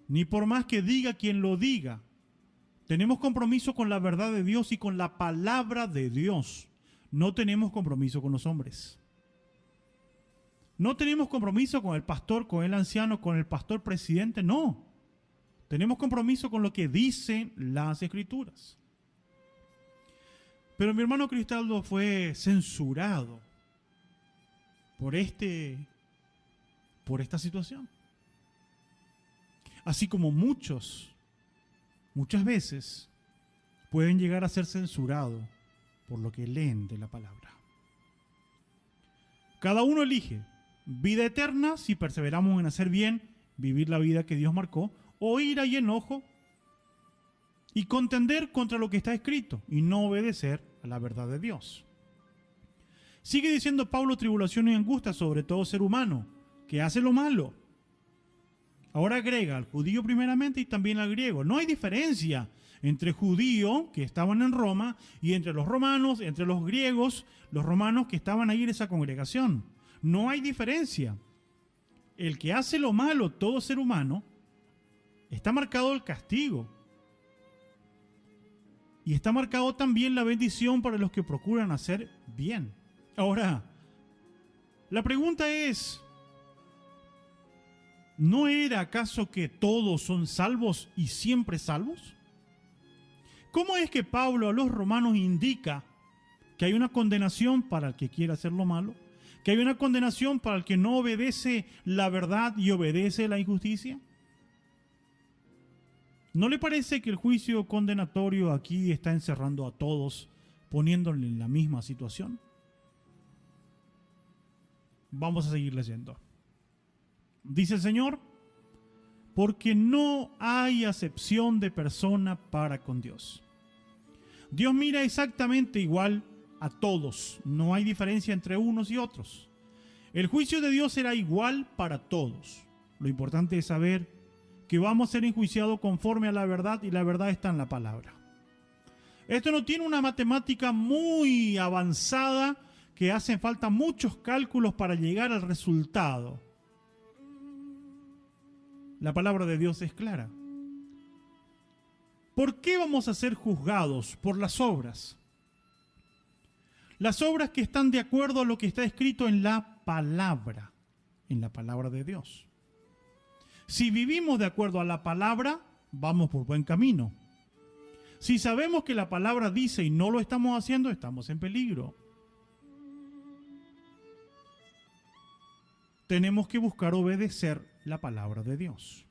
[SPEAKER 2] Ni por más que diga quien lo diga. Tenemos compromiso con la verdad de Dios y con la palabra de Dios. No tenemos compromiso con los hombres. No tenemos compromiso con el pastor, con el anciano, con el pastor presidente, no. Tenemos compromiso con lo que dicen las Escrituras. Pero mi hermano Cristaldo fue censurado por esta situación. Así como muchas veces pueden llegar a ser censurados por lo que leen de la palabra. Cada uno elige vida eterna si perseveramos en hacer bien, vivir la vida que Dios marcó, o ira y enojo y contender contra lo que está escrito y no obedecer a la verdad de Dios. Sigue diciendo Pablo, tribulación y angustia sobre todo ser humano que hace lo malo. Ahora agrega al judío primeramente y también al griego. No hay diferencia entre judíos que estaban en Roma y entre los romanos, entre los griegos, los romanos que estaban ahí en esa congregación. No hay diferencia. El que hace lo malo, todo ser humano, está marcado el castigo. Y está marcado también la bendición para los que procuran hacer bien. Ahora, la pregunta es, ¿no era acaso que todos son salvos y siempre salvos? ¿Cómo es que Pablo a los romanos indica que hay una condenación para el que quiere hacer lo malo? ¿Que hay una condenación para el que no obedece la verdad y obedece la injusticia? ¿No le parece que el juicio condenatorio aquí está encerrando a todos, poniéndole en la misma situación? Vamos a seguir leyendo. Dice el Señor, porque no hay acepción de persona para con Dios. Dios mira exactamente igual a todos, no hay diferencia entre unos y otros. El juicio de Dios será igual para todos. Lo importante es saber que vamos a ser enjuiciados conforme a la verdad y la verdad está en la palabra. Esto no tiene una matemática muy avanzada que hacen falta muchos cálculos para llegar al resultado. La palabra de Dios es clara. ¿Por qué vamos a ser juzgados? Por las obras. Las obras que están de acuerdo a lo que está escrito en la palabra de Dios. Si vivimos de acuerdo a la palabra, vamos por buen camino. Si sabemos que la palabra dice y no lo estamos haciendo, estamos en peligro. Tenemos que buscar obedecer la palabra de Dios.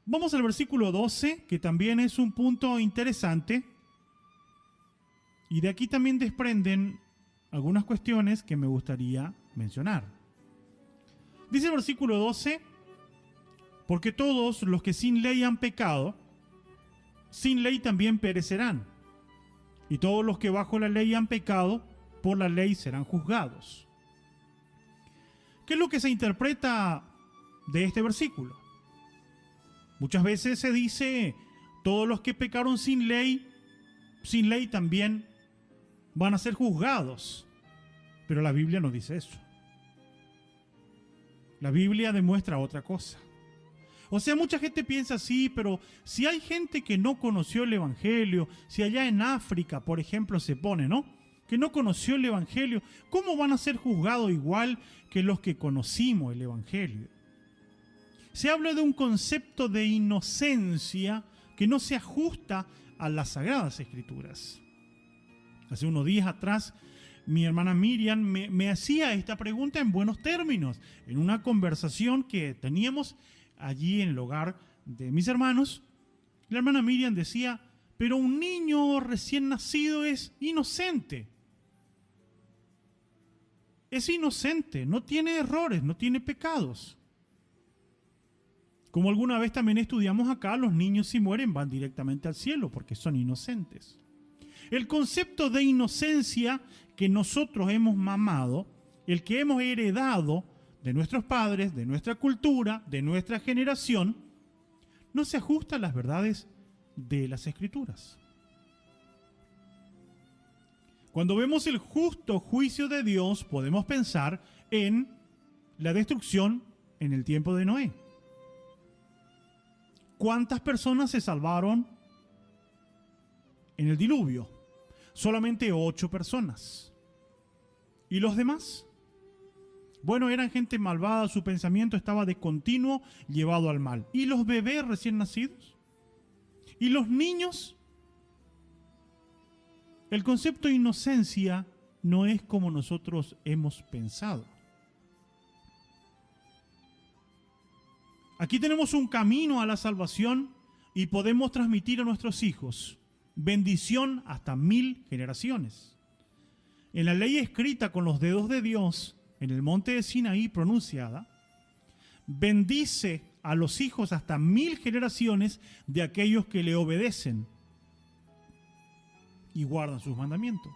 [SPEAKER 2] Vamos al versículo 12, que también es un punto interesante. Y de aquí también desprenden algunas cuestiones que me gustaría mencionar. Dice el versículo 12, porque todos los que sin ley han pecado, sin ley también perecerán. Y todos los que bajo la ley han pecado, por la ley serán juzgados. ¿Qué es lo que se interpreta de este versículo? Muchas veces se dice, todos los que pecaron sin ley también van a ser juzgados. Pero la Biblia no dice eso. La Biblia demuestra otra cosa. O sea, mucha gente piensa así, pero si hay gente que no conoció el Evangelio, si allá en África, por ejemplo, se pone, ¿no?, que no conoció el Evangelio, ¿cómo van a ser juzgados igual que los que conocimos el Evangelio? Se habla de un concepto de inocencia que no se ajusta a las Sagradas Escrituras. Hace unos días atrás, mi hermana Miriam me hacía esta pregunta en buenos términos, en una conversación que teníamos allí en el hogar de mis hermanos. La hermana Miriam decía: pero un niño recién nacido es inocente. Es inocente, no tiene errores, no tiene pecados. Como alguna vez también estudiamos acá, los niños si mueren van directamente al cielo porque son inocentes. El concepto de inocencia que nosotros hemos mamado, el que hemos heredado de nuestros padres, de nuestra cultura, de nuestra generación, no se ajusta a las verdades de las Escrituras. Cuando vemos el justo juicio de Dios, podemos pensar en la destrucción en el tiempo de Noé. ¿Cuántas personas se salvaron en el diluvio? Solamente 8 personas. ¿Y los demás? Bueno, eran gente malvada, su pensamiento estaba de continuo llevado al mal. ¿Y los bebés recién nacidos? ¿Y los niños? El concepto de inocencia no es como nosotros hemos pensado. Aquí tenemos un camino a la salvación y podemos transmitir a nuestros hijos bendición hasta 1000 generaciones. En la ley escrita con los dedos de Dios, en el monte de Sinaí pronunciada, bendice a los hijos hasta 1000 generaciones de aquellos que le obedecen y guardan sus mandamientos.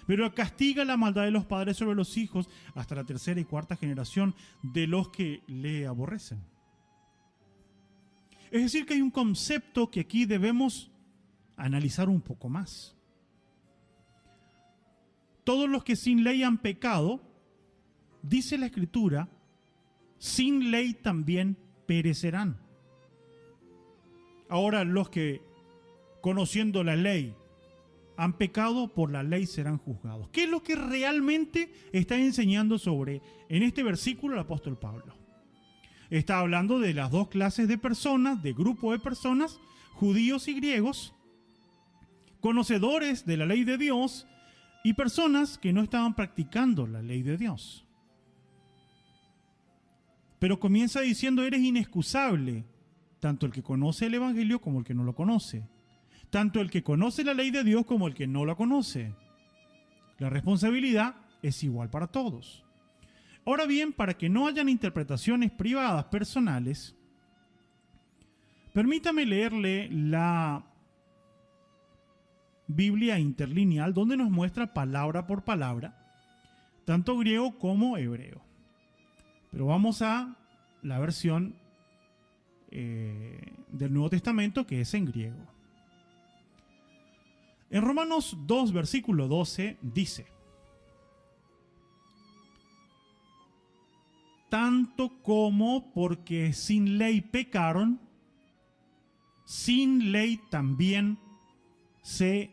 [SPEAKER 2] Pero castiga la maldad de los padres sobre los hijos hasta la 3ª y 4ª generación de los que le aborrecen. Es decir, que hay un concepto que aquí debemos analizar un poco más. Todos los que sin ley han pecado, dice la Escritura, sin ley también perecerán. Ahora los que, conociendo la ley, han pecado, por la ley serán juzgados. ¿Qué es lo que realmente está enseñando en este versículo el apóstol Pablo? Está hablando de las 2 clases de personas, de grupo de personas, judíos y griegos, conocedores de la ley de Dios y personas que no estaban practicando la ley de Dios. Pero comienza diciendo: eres inexcusable, tanto el que conoce el Evangelio como el que no lo conoce, tanto el que conoce la ley de Dios como el que no la conoce. La responsabilidad es igual para todos. Ahora bien, para que no hayan interpretaciones privadas, personales, permítame leerle la Biblia interlineal, donde nos muestra palabra por palabra, tanto griego como hebreo. Pero vamos a la versión del Nuevo Testamento, que es en griego. En Romanos 2, versículo 12, dice: tanto como porque sin ley pecaron, sin ley también se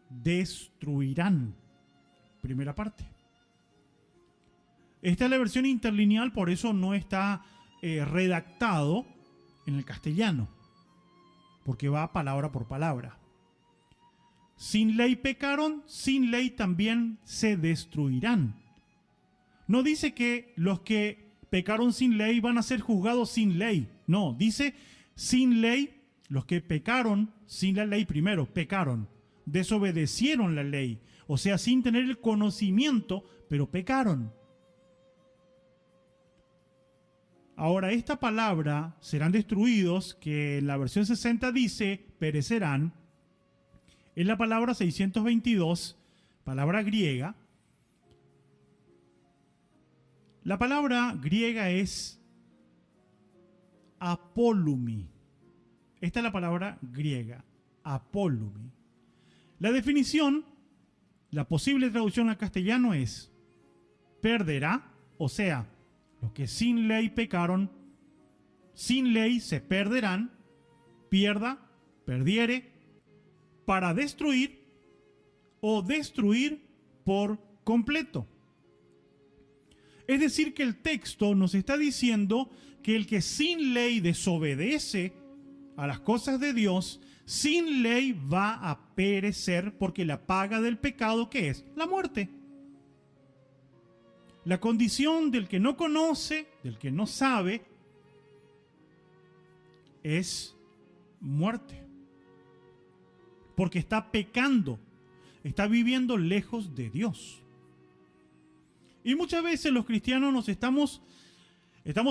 [SPEAKER 2] destruirán. Primera parte. Esta es la versión interlineal, por eso no está redactado en el castellano, porque va palabra por palabra. Sin ley pecaron, sin ley también se destruirán. No dice que los que pecaron sin ley van a ser juzgados sin ley. No, dice sin ley, los que pecaron sin la ley primero, pecaron, desobedecieron la ley, o sea, sin tener el conocimiento, pero pecaron. Ahora, esta palabra, serán destruidos, que en la versión 60 dice perecerán, es la palabra 622, palabra griega. La palabra griega es apolumi. Esta es la palabra griega, apolumi. La definición, la posible traducción al castellano es perderá, o sea, los que sin ley pecaron, sin ley se perderán, pierda, perdiere, para destruir o destruir por completo. Es decir, que el texto nos está diciendo que el que sin ley desobedece a las cosas de Dios, sin ley va a perecer, porque la paga del pecado, ¿qué es? La muerte. La condición del que no conoce, del que no sabe, es muerte. Porque está pecando, está viviendo lejos de Dios. Y muchas veces los cristianos nos estamos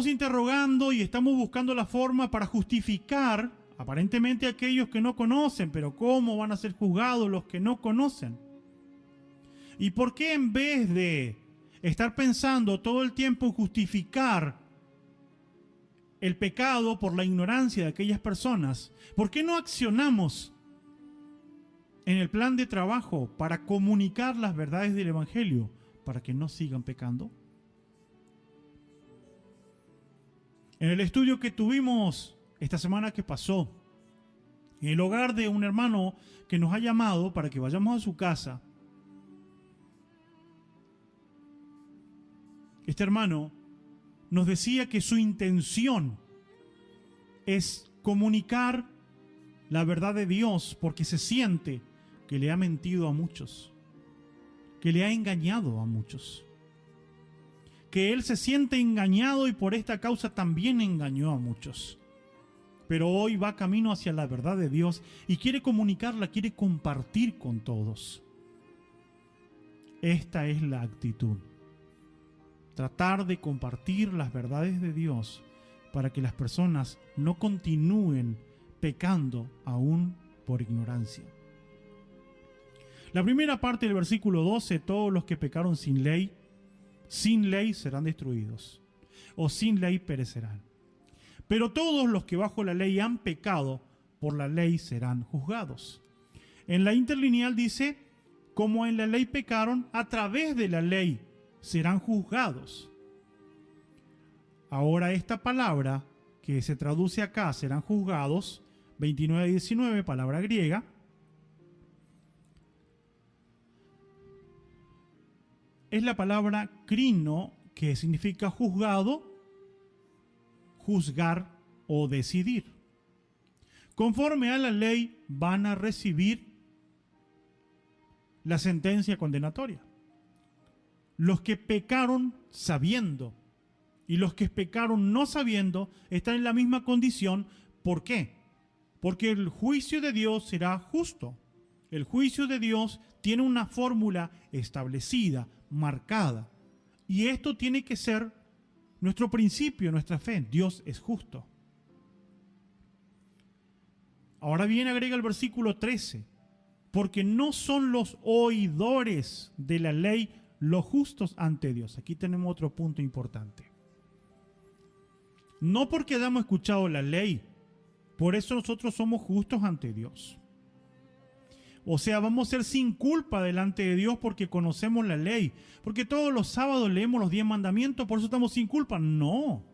[SPEAKER 2] interrogando y estamos buscando la forma para justificar aparentemente a aquellos que no conocen, pero ¿cómo van a ser juzgados los que no conocen? ¿Y por qué en vez de estar pensando todo el tiempo en justificar el pecado por la ignorancia de aquellas personas, por qué no accionamos en el plan de trabajo para comunicar las verdades del Evangelio para que no sigan pecando? En el estudio que tuvimos esta semana que pasó, en el hogar de un hermano que nos ha llamado para que vayamos a su casa, este hermano nos decía que su intención es comunicar la verdad de Dios porque se siente que le ha mentido a muchos, que le ha engañado a muchos, que él se siente engañado y por esta causa también engañó a muchos. Pero hoy va camino hacia la verdad de Dios y quiere comunicarla, quiere compartir con todos. Esta es la actitud. Tratar de compartir las verdades de Dios para que las personas no continúen pecando aún por ignorancia. La primera parte del versículo 12, todos los que pecaron sin ley serán destruidos, o sin ley perecerán. Pero todos los que bajo la ley han pecado, por la ley serán juzgados. En la interlineal dice, como en la ley pecaron, a través de la ley serán juzgados. Ahora esta palabra que se traduce acá, serán juzgados, 29 y 19, palabra griega, es la palabra crino, que significa juzgado, juzgar o decidir. Conforme a la ley van a recibir la sentencia condenatoria. Los que pecaron sabiendo y los que pecaron no sabiendo están en la misma condición. ¿Por qué? Porque el juicio de Dios será justo. El juicio de Dios tiene una fórmula establecida, marcada. Y esto tiene que ser nuestro principio, nuestra fe. Dios es justo. Ahora bien, agrega el versículo 13. Porque no son los oidores de la ley los justos ante Dios. Aquí tenemos otro punto importante. No porque hayamos escuchado la ley, por eso nosotros somos justos ante Dios. O sea, vamos a ser sin culpa delante de Dios porque conocemos la ley. Porque todos los sábados leemos los 10 mandamientos, por eso estamos sin culpa. No.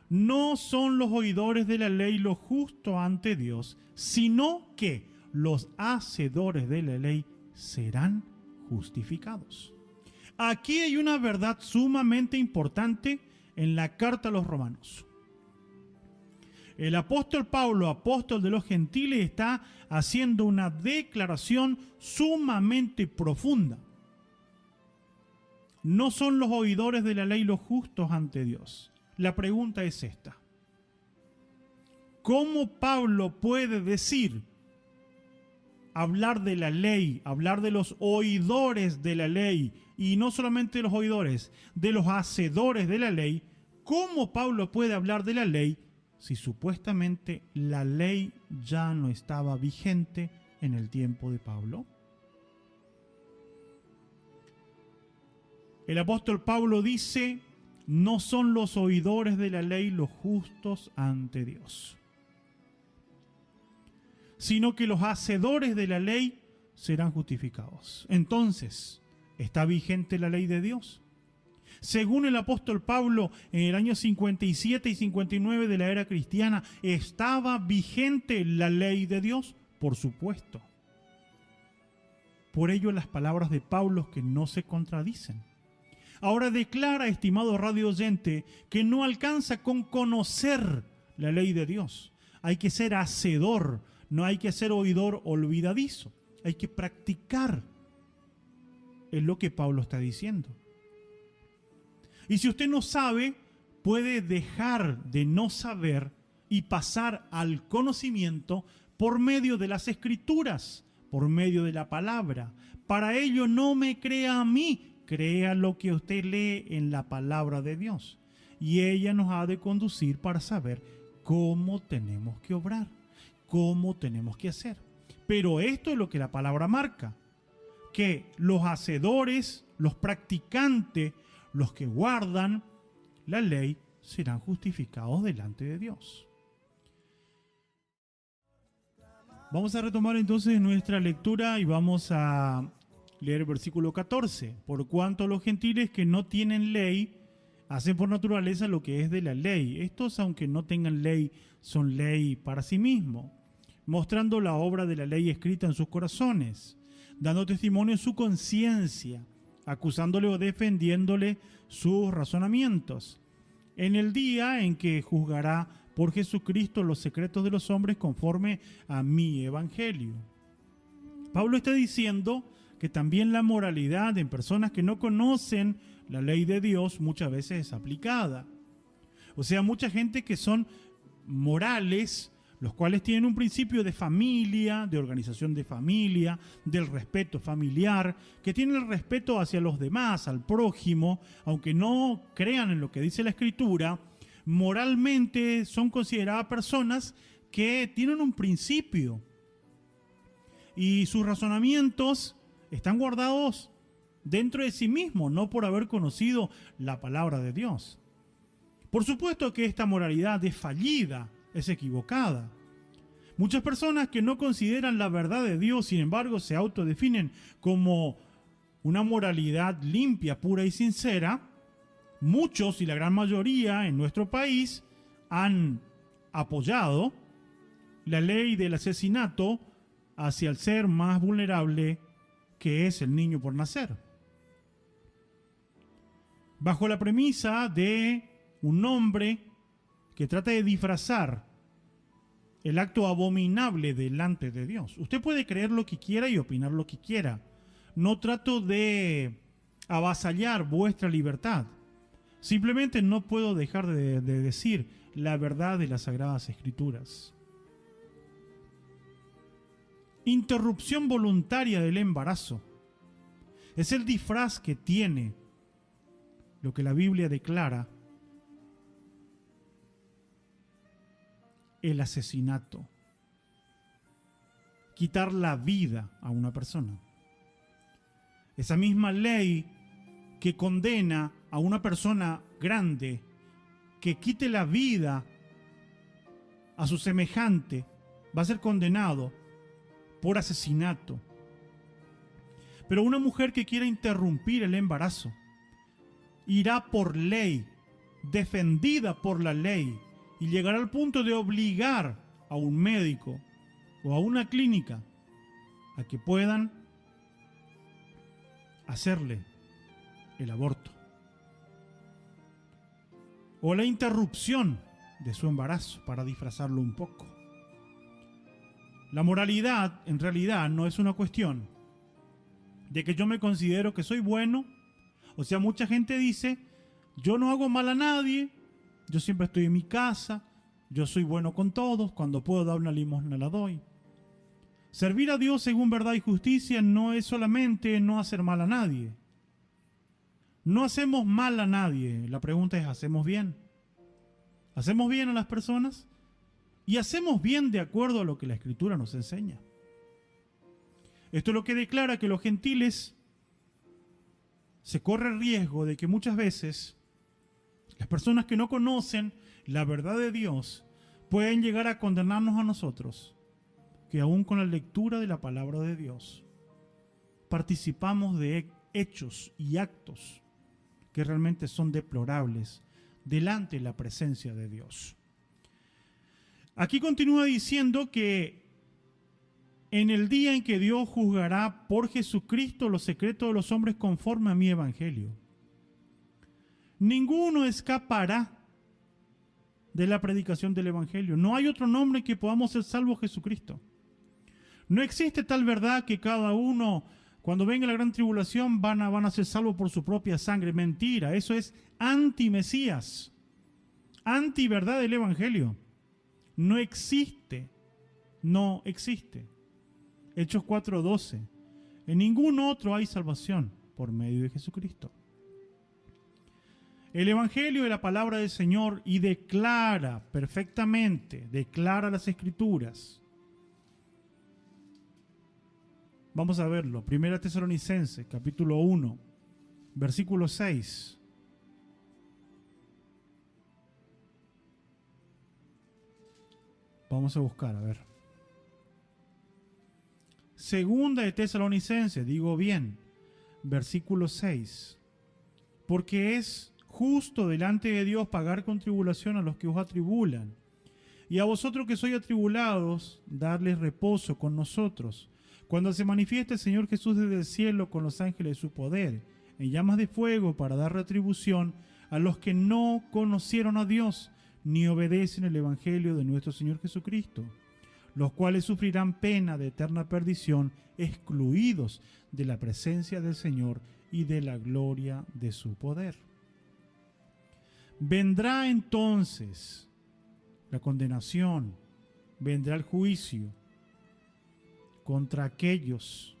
[SPEAKER 2] No son los oidores de la ley los justos ante Dios, sino que los hacedores de la ley serán justificados. Aquí hay una verdad sumamente importante en la carta a los Romanos. El apóstol Pablo, apóstol de los gentiles, está haciendo una declaración sumamente profunda. No son los oidores de la ley los justos ante Dios. La pregunta es esta: ¿cómo Pablo puede decir, hablar de la ley, hablar de los oidores de la ley, y no solamente de los oidores, de los hacedores de la ley? ¿Cómo Pablo puede hablar de la ley si supuestamente la ley ya no estaba vigente en el tiempo de Pablo? El apóstol Pablo dice, no son los oidores de la ley los justos ante Dios, sino que los hacedores de la ley serán justificados. Entonces, ¿está vigente la ley de Dios? Según el apóstol Pablo, en el año 57 y 59 de la era cristiana, ¿estaba vigente la ley de Dios? Por supuesto. Por ello las palabras de Pablo que no se contradicen. Ahora declara, estimado radio oyente, que no alcanza con conocer la ley de Dios. Hay que ser hacedor, no hay que ser oidor olvidadizo. Hay que practicar. Es lo que Pablo está diciendo. Y si usted no sabe, puede dejar de no saber y pasar al conocimiento por medio de las Escrituras, por medio de la palabra. Para ello no me crea a mí, crea lo que usted lee en la palabra de Dios. Y ella nos ha de conducir para saber cómo tenemos que obrar, cómo tenemos que hacer. Pero esto es lo que la palabra marca, que los hacedores, los practicantes, los que guardan la ley, serán justificados delante de Dios. Vamos a retomar entonces nuestra lectura y vamos a leer el versículo 14. Por cuanto los gentiles que no tienen ley hacen por naturaleza lo que es de la ley. Estos, aunque no tengan ley, son ley para sí mismos, mostrando la obra de la ley escrita en sus corazones, dando testimonio en su conciencia, acusándole o defendiéndole sus razonamientos, en el día en que juzgará por Jesucristo los secretos de los hombres conforme a mi evangelio. Pablo está diciendo que también la moralidad en personas que no conocen la ley de Dios muchas veces es aplicada. O sea, mucha gente que son morales, los cuales tienen un principio de familia, de organización de familia, del respeto familiar, que tienen el respeto hacia los demás, al prójimo, aunque no crean en lo que dice la Escritura, moralmente son consideradas personas que tienen un principio y sus razonamientos están guardados dentro de sí mismos, no por haber conocido la palabra de Dios. Por supuesto que esta moralidad es fallida, es equivocada. Muchas personas que no consideran la verdad de Dios, sin embargo, se autodefinen como una moralidad limpia, pura y sincera. Muchos y la gran mayoría en nuestro país han apoyado la ley del asesinato hacia el ser más vulnerable, que es el niño por nacer, bajo la premisa de un hombre que trata de disfrazar el acto abominable delante de Dios. Usted puede creer lo que quiera y opinar lo que quiera. No trato de avasallar vuestra libertad. Simplemente no puedo dejar de decir la verdad de las Sagradas Escrituras. Interrupción voluntaria del embarazo es el disfraz que tiene lo que la Biblia declara el asesinato. Quitar la vida a una persona. Esa misma ley que condena a una persona grande que quite la vida a su semejante va a ser condenado por asesinato. Pero una mujer que quiera interrumpir el embarazo irá por ley, defendida por la ley, y llegará al punto de obligar a un médico o a una clínica a que puedan hacerle el aborto o la interrupción de su embarazo para disfrazarlo un poco. La moralidad en realidad no es una cuestión de que yo me considero que soy bueno. O sea, mucha gente dice, yo no hago mal a nadie, yo siempre estoy en mi casa, yo soy bueno con todos, cuando puedo dar una limosna la doy. Servir a Dios según verdad y justicia no es solamente no hacer mal a nadie. No hacemos mal a nadie, la pregunta es, ¿hacemos bien? ¿Hacemos bien a las personas? Y hacemos bien de acuerdo a lo que la Escritura nos enseña. Esto es lo que declara que los gentiles se corre el riesgo de que muchas veces las personas que no conocen la verdad de Dios pueden llegar a condenarnos a nosotros, que aún con la lectura de la palabra de Dios participamos de hechos y actos que realmente son deplorables delante de la presencia de Dios. Aquí continúa diciendo que en el día en que Dios juzgará por Jesucristo los secretos de los hombres conforme a mi evangelio, ninguno escapará de la predicación del Evangelio. No hay otro nombre en que podamos ser salvos Jesucristo. No existe tal verdad que cada uno, cuando venga la gran tribulación, van a ser salvos por su propia sangre. Mentira, eso es anti-Mesías, anti-verdad del Evangelio. No existe, no existe. Hechos 4:12. En ningún otro hay salvación por medio de Jesucristo. El Evangelio es la palabra del Señor y declara perfectamente, declara las Escrituras. Vamos a verlo. 1 Tesalonicenses, capítulo 1, versículo 6. Vamos a buscar, a ver. Segunda de Tesalonicenses, digo bien, versículo 6. Porque es justo delante de Dios pagar con tribulación a los que os atribulan, y a vosotros que sois atribulados, darles reposo con nosotros, cuando se manifieste el Señor Jesús desde el cielo con los ángeles de su poder, en llamas de fuego, para dar retribución a los que no conocieron a Dios, ni obedecen el Evangelio de nuestro Señor Jesucristo, los cuales sufrirán pena de eterna perdición, excluidos de la presencia del Señor y de la gloria de su poder. Vendrá entonces la condenación, vendrá el juicio contra aquellos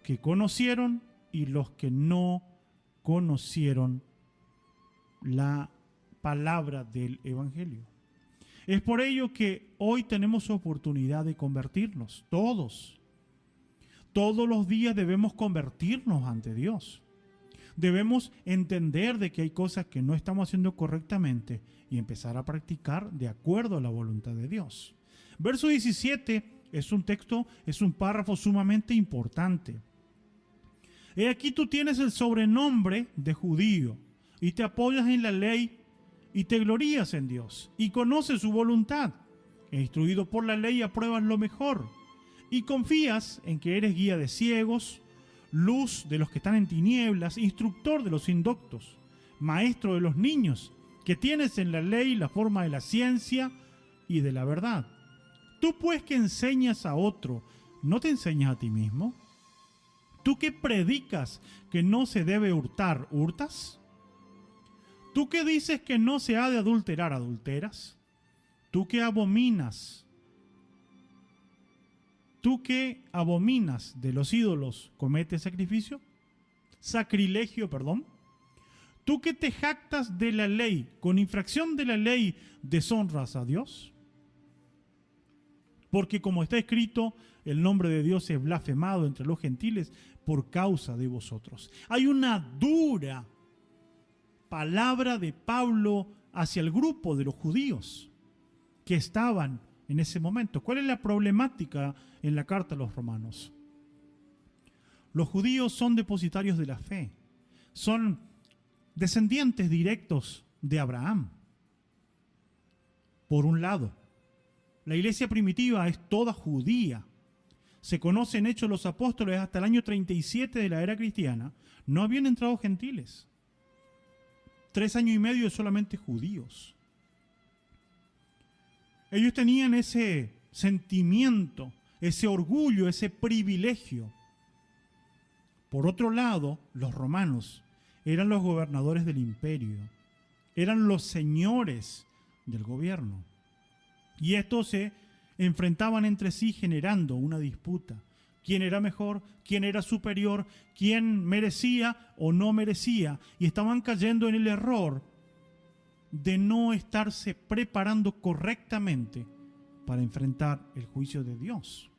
[SPEAKER 2] que conocieron y los que no conocieron la palabra del Evangelio. Es por ello que hoy tenemos oportunidad de convertirnos, todos. Todos los días debemos convertirnos ante Dios. Debemos entender de que hay cosas que no estamos haciendo correctamente y empezar a practicar de acuerdo a la voluntad de Dios. Verso 17 es un texto, es un párrafo sumamente importante. He aquí tú tienes el sobrenombre de judío y te apoyas en la ley y te glorías en Dios y conoces su voluntad. E instruido por la ley apruebas lo mejor y confías en que eres guía de ciegos, luz de los que están en tinieblas, instructor de los indoctos, maestro de los niños, que tienes en la ley la forma de la ciencia y de la verdad. Tú pues que enseñas a otro, ¿no te enseñas a ti mismo? Tú que predicas que no se debe hurtar, ¿hurtas? Tú que dices que no se ha de adulterar, ¿adulteras? Tú que abominas de los ídolos, ¿cometes sacrilegio, perdón? Tú que te jactas de la ley, con infracción de la ley, ¿deshonras a Dios? Porque como está escrito, el nombre de Dios es blasfemado entre los gentiles por causa de vosotros. Hay una dura palabra de Pablo hacia el grupo de los judíos que estaban en ese momento. ¿Cuál es la problemática en la carta a los romanos? Los judíos son depositarios de la fe, son descendientes directos de Abraham. Por un lado, la iglesia primitiva es toda judía. Se conoce en Hechos de los Apóstoles hasta el año 37 de la era cristiana, no habían entrado gentiles. 3 años y medio de solamente judíos. Ellos tenían ese sentimiento, ese orgullo, ese privilegio. Por otro lado, los romanos eran los gobernadores del imperio, eran los señores del gobierno. Y estos se enfrentaban entre sí generando una disputa. ¿Quién era mejor? ¿Quién era superior? ¿Quién merecía o no merecía? Y estaban cayendo en el error de no estarse preparando correctamente para enfrentar el juicio de Dios.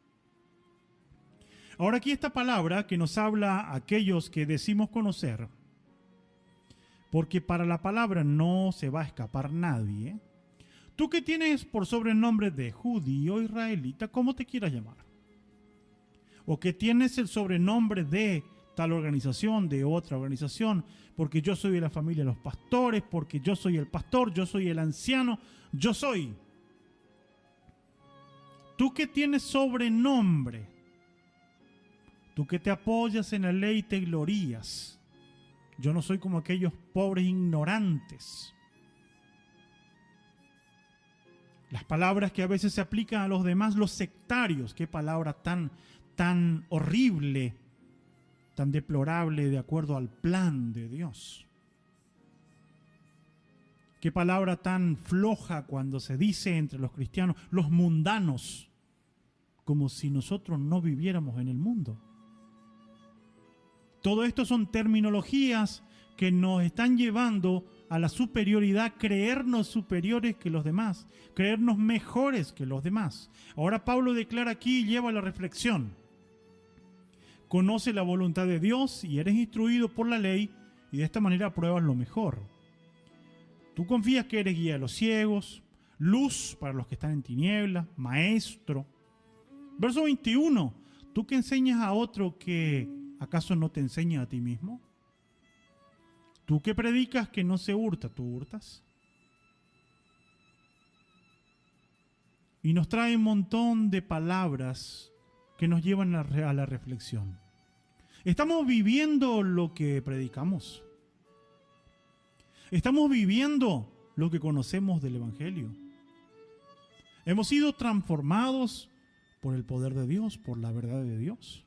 [SPEAKER 2] Ahora aquí esta palabra que nos habla a aquellos que decimos conocer, porque para la palabra no se va a escapar nadie. Tú que tienes por sobrenombre de judío, israelita, como te quieras llamar, o que tienes el sobrenombre de tal organización, de otra organización, porque yo soy de la familia de los pastores, porque yo soy el pastor, yo soy el anciano, yo soy. Tú que tienes sobrenombre, tú que te apoyas en la ley y te glorías. Yo no soy como aquellos pobres ignorantes. Las palabras que a veces se aplican a los demás, los sectarios. Qué palabra tan horrible, tan deplorable de acuerdo al plan de Dios. Qué palabra tan floja cuando se dice entre los cristianos, los mundanos, como si nosotros no viviéramos en el mundo. Todo esto son terminologías que nos están llevando a la superioridad, creernos superiores que los demás, creernos mejores que los demás. Ahora Pablo declara aquí y lleva a la reflexión. Conoce la voluntad de Dios y eres instruido por la ley y de esta manera pruebas lo mejor. Tú confías que eres guía de los ciegos, luz para los que están en tinieblas, maestro. Verso 21. ¿Tú que enseñas a otro que acaso no te enseña a ti mismo? ¿Tú que predicas que no se hurta, tú hurtas? Y nos trae un montón de palabras que nos llevan a la reflexión. ¿Estamos viviendo lo que predicamos? ¿Estamos viviendo lo que conocemos del Evangelio? ¿Hemos sido transformados por el poder de Dios, por la verdad de Dios?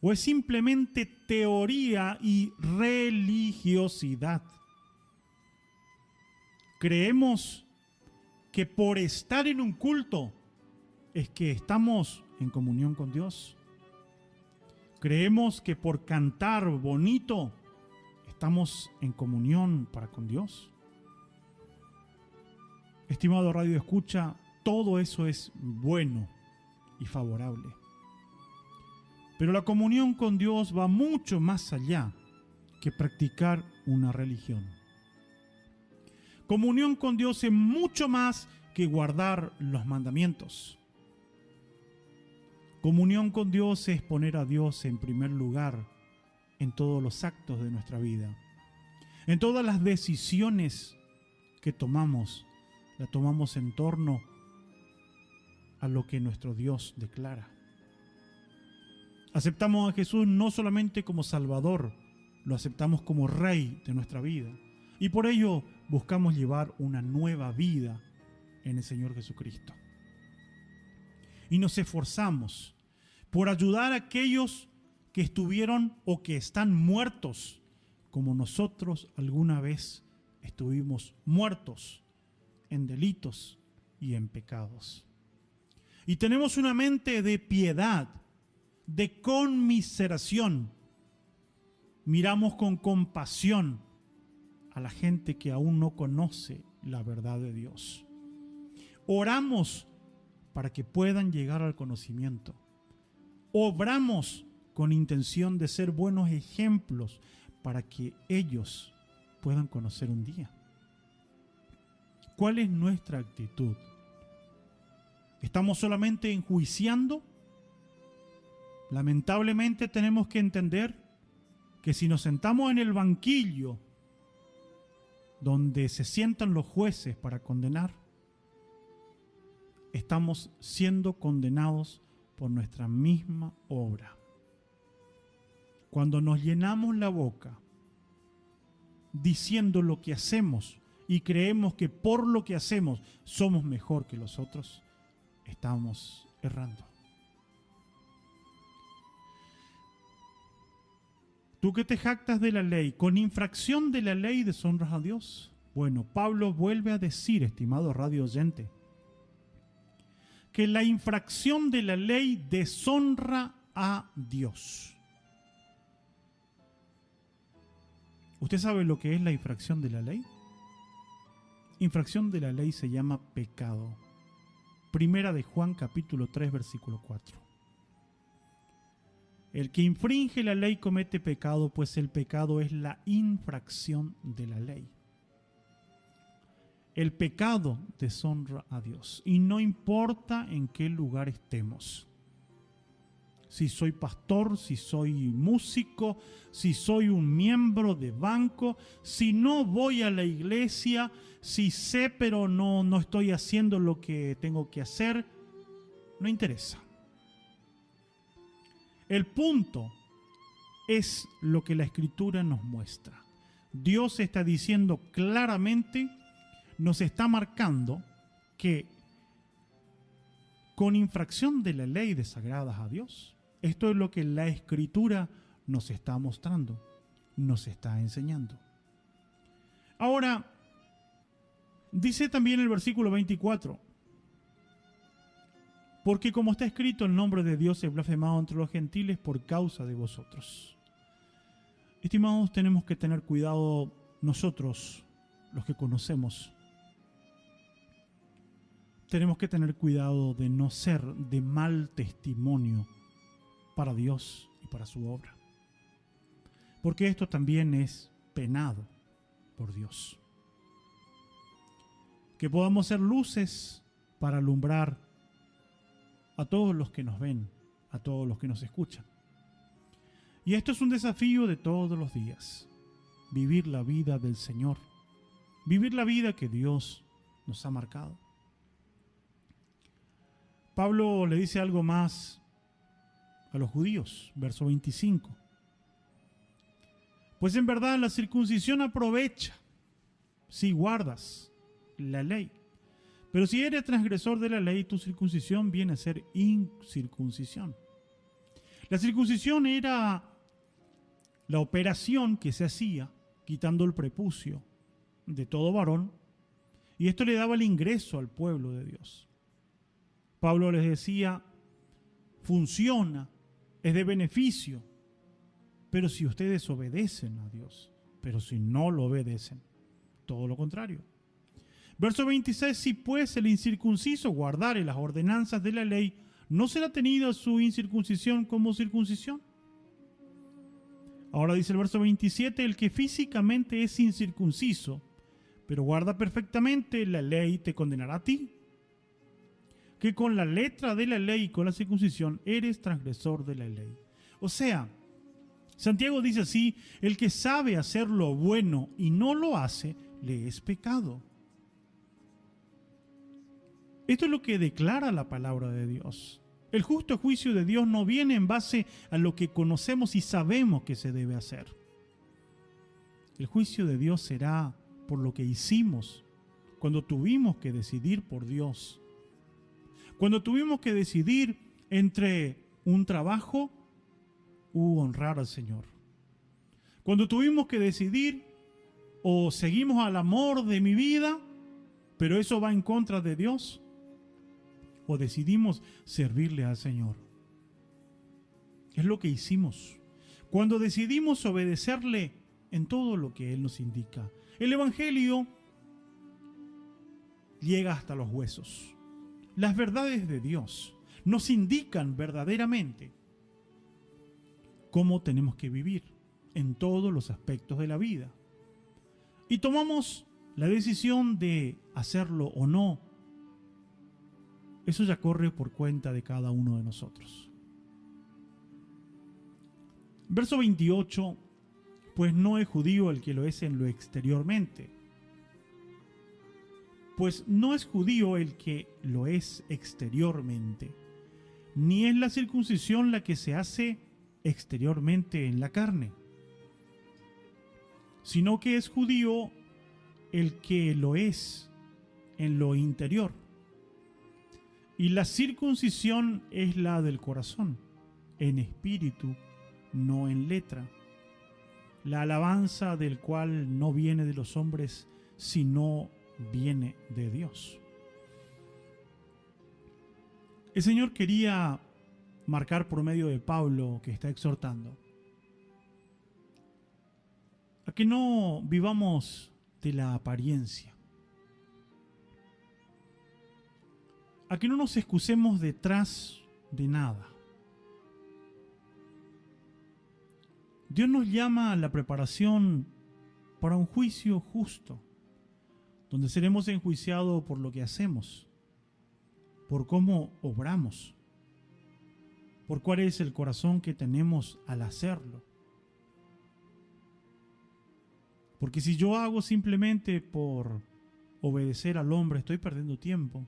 [SPEAKER 2] ¿O es simplemente teoría y religiosidad? ¿Creemos que por estar en un culto es que estamos en comunión con Dios? ¿Creemos que por cantar bonito estamos en comunión para con Dios? Estimado Radio Escucha, todo eso es bueno y favorable. Pero la comunión con Dios va mucho más allá que practicar una religión. Comunión con Dios es mucho más que guardar los mandamientos. Comunión con Dios es poner a Dios en primer lugar en todos los actos de nuestra vida. En todas las decisiones que tomamos, la tomamos en torno a lo que nuestro Dios declara. Aceptamos a Jesús no solamente como Salvador, lo aceptamos como Rey de nuestra vida. Y por ello buscamos llevar una nueva vida en el Señor Jesucristo. Y nos esforzamos por ayudar a aquellos que estuvieron o que están muertos, como nosotros alguna vez estuvimos muertos en delitos y en pecados. Y tenemos una mente de piedad, de conmiseración. Miramos con compasión a la gente que aún no conoce la verdad de Dios. Oramos para que puedan llegar al conocimiento. Obramos con intención de ser buenos ejemplos para que ellos puedan conocer un día. ¿Cuál es nuestra actitud? ¿Estamos solamente enjuiciando? Lamentablemente tenemos que entender que si nos sentamos en el banquillo donde se sientan los jueces para condenar, estamos siendo condenados por nuestra misma obra. Cuando nos llenamos la boca diciendo lo que hacemos y creemos que por lo que hacemos somos mejor que los otros, estamos errando. Tú que te jactas de la ley, con infracción de la ley deshonras a Dios. Bueno, Pablo vuelve a decir, estimado radio oyente, que la infracción de la ley deshonra a Dios. ¿Usted sabe lo que es la infracción de la ley? Infracción de la ley se llama pecado. Primera de Juan capítulo 3 versículo 4. El que infringe la ley comete pecado, pues el pecado es la infracción de la ley. El pecado deshonra a Dios y no importa en qué lugar estemos. Si soy pastor, si soy músico, si soy un miembro de banco, si no voy a la iglesia, si sé pero no estoy haciendo lo que tengo que hacer, no interesa. El punto es lo que la Escritura nos muestra. Dios está diciendo claramente, nos está marcando que con infracción de la ley desagradas a Dios. Esto es lo que la Escritura nos está mostrando, nos está enseñando. Ahora, dice también el versículo 24, porque como está escrito, el nombre de Dios es blasfemado entre los gentiles por causa de vosotros. Estimados, tenemos que tener cuidado nosotros, los que conocemos. Tenemos que tener cuidado de no ser de mal testimonio para Dios y para su obra. Porque esto también es penado por Dios. Que podamos ser luces para alumbrar a todos los que nos ven, a todos los que nos escuchan. Y esto es un desafío de todos los días. Vivir la vida del Señor. Vivir la vida que Dios nos ha marcado. Pablo le dice algo más a los judíos, verso 25. Pues en verdad la circuncisión aprovecha si guardas la ley. Pero si eres transgresor de la ley, tu circuncisión viene a ser incircuncisión. La circuncisión era la operación que se hacía quitando el prepucio de todo varón, y esto le daba el ingreso al pueblo de Dios. Pablo les decía, funciona, es de beneficio, pero si ustedes obedecen a Dios, pero si no lo obedecen, todo lo contrario. Verso 26, si pues el incircunciso guardare las ordenanzas de la ley, ¿no será tenida su incircuncisión como circuncisión? Ahora dice el verso 27, el que físicamente es incircunciso, pero guarda perfectamente la ley, te condenará a ti, que con la letra de la ley y con la circuncisión eres transgresor de la ley. O sea, Santiago dice así, el que sabe hacer lo bueno y no lo hace, le es pecado. Esto es lo que declara la palabra de Dios. El justo juicio de Dios no viene en base a lo que conocemos y sabemos que se debe hacer. El juicio de Dios será por lo que hicimos cuando tuvimos que decidir por Dios. Cuando tuvimos que decidir entre un trabajo u honrar al Señor. Cuando tuvimos que decidir o seguimos al amor de mi vida, pero eso va en contra de Dios, o decidimos servirle al Señor. Es lo que hicimos. Cuando decidimos obedecerle en todo lo que Él nos indica. El Evangelio llega hasta los huesos. Las verdades de Dios nos indican verdaderamente cómo tenemos que vivir en todos los aspectos de la vida. Y tomamos la decisión de hacerlo o no. Eso ya corre por cuenta de cada uno de nosotros. Verso 28, pues no es judío el que lo es en lo exteriormente. Pues no es judío el que lo es exteriormente, ni es la circuncisión la que se hace exteriormente en la carne, sino que es judío el que lo es en lo interior. Y la circuncisión es la del corazón, en espíritu, no en letra, la alabanza del cual no viene de los hombres, sino viene de Dios. El Señor quería marcar por medio de Pablo, que está exhortando, a que no vivamos de la apariencia, a que no nos excusemos detrás de nada. Dios nos llama a la preparación para un juicio justo, donde seremos enjuiciados por lo que hacemos, por cómo obramos, por cuál es el corazón que tenemos al hacerlo. Porque si yo hago simplemente por obedecer al hombre, estoy perdiendo tiempo.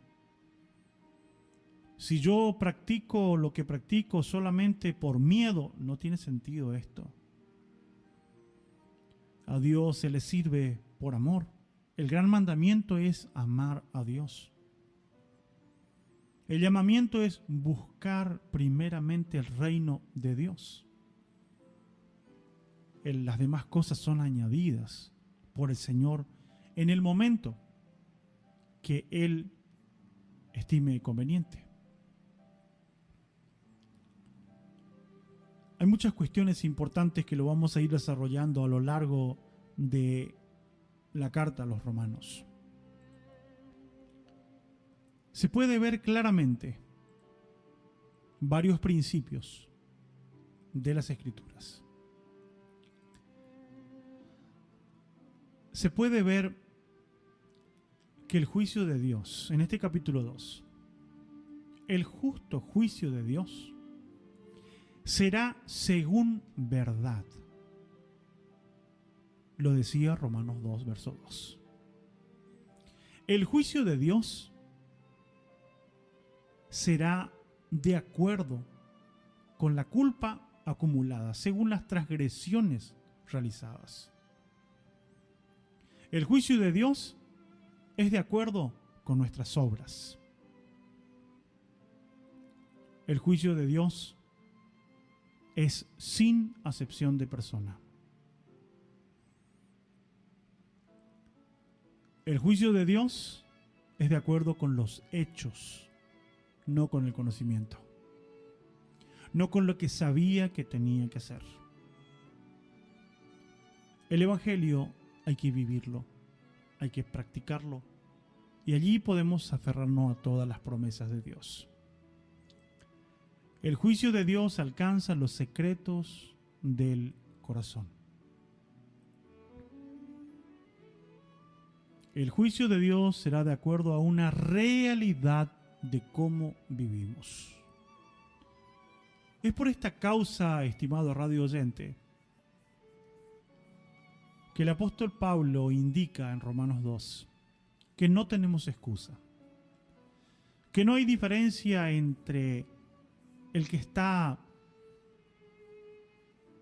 [SPEAKER 2] Si yo practico lo que practico solamente por miedo, no tiene sentido esto. A Dios se le sirve por amor. El gran mandamiento es amar a Dios. El llamamiento es buscar primeramente el reino de Dios. Las demás cosas son añadidas por el Señor en el momento que Él estime conveniente. Hay muchas cuestiones importantes que lo vamos a ir desarrollando a lo largo de la carta a los romanos. Se puede ver claramente varios principios de las Escrituras. Se puede ver que el juicio de Dios, en este capítulo 2, el justo juicio de Dios, será según verdad. Lo decía Romanos 2, verso 2. El juicio de Dios será de acuerdo con la culpa acumulada, según las transgresiones realizadas. El juicio de Dios es de acuerdo con nuestras obras. El juicio de Dios es sin acepción de persona. El juicio de Dios es de acuerdo con los hechos, no con el conocimiento, no con lo que sabía que tenía que hacer. El Evangelio hay que vivirlo, hay que practicarlo, y allí podemos aferrarnos a todas las promesas de Dios. El juicio de Dios alcanza los secretos del corazón. El juicio de Dios será de acuerdo a una realidad de cómo vivimos. Es por esta causa, estimado radio oyente, que el apóstol Pablo indica en Romanos 2 que no tenemos excusa, que no hay diferencia entre el que está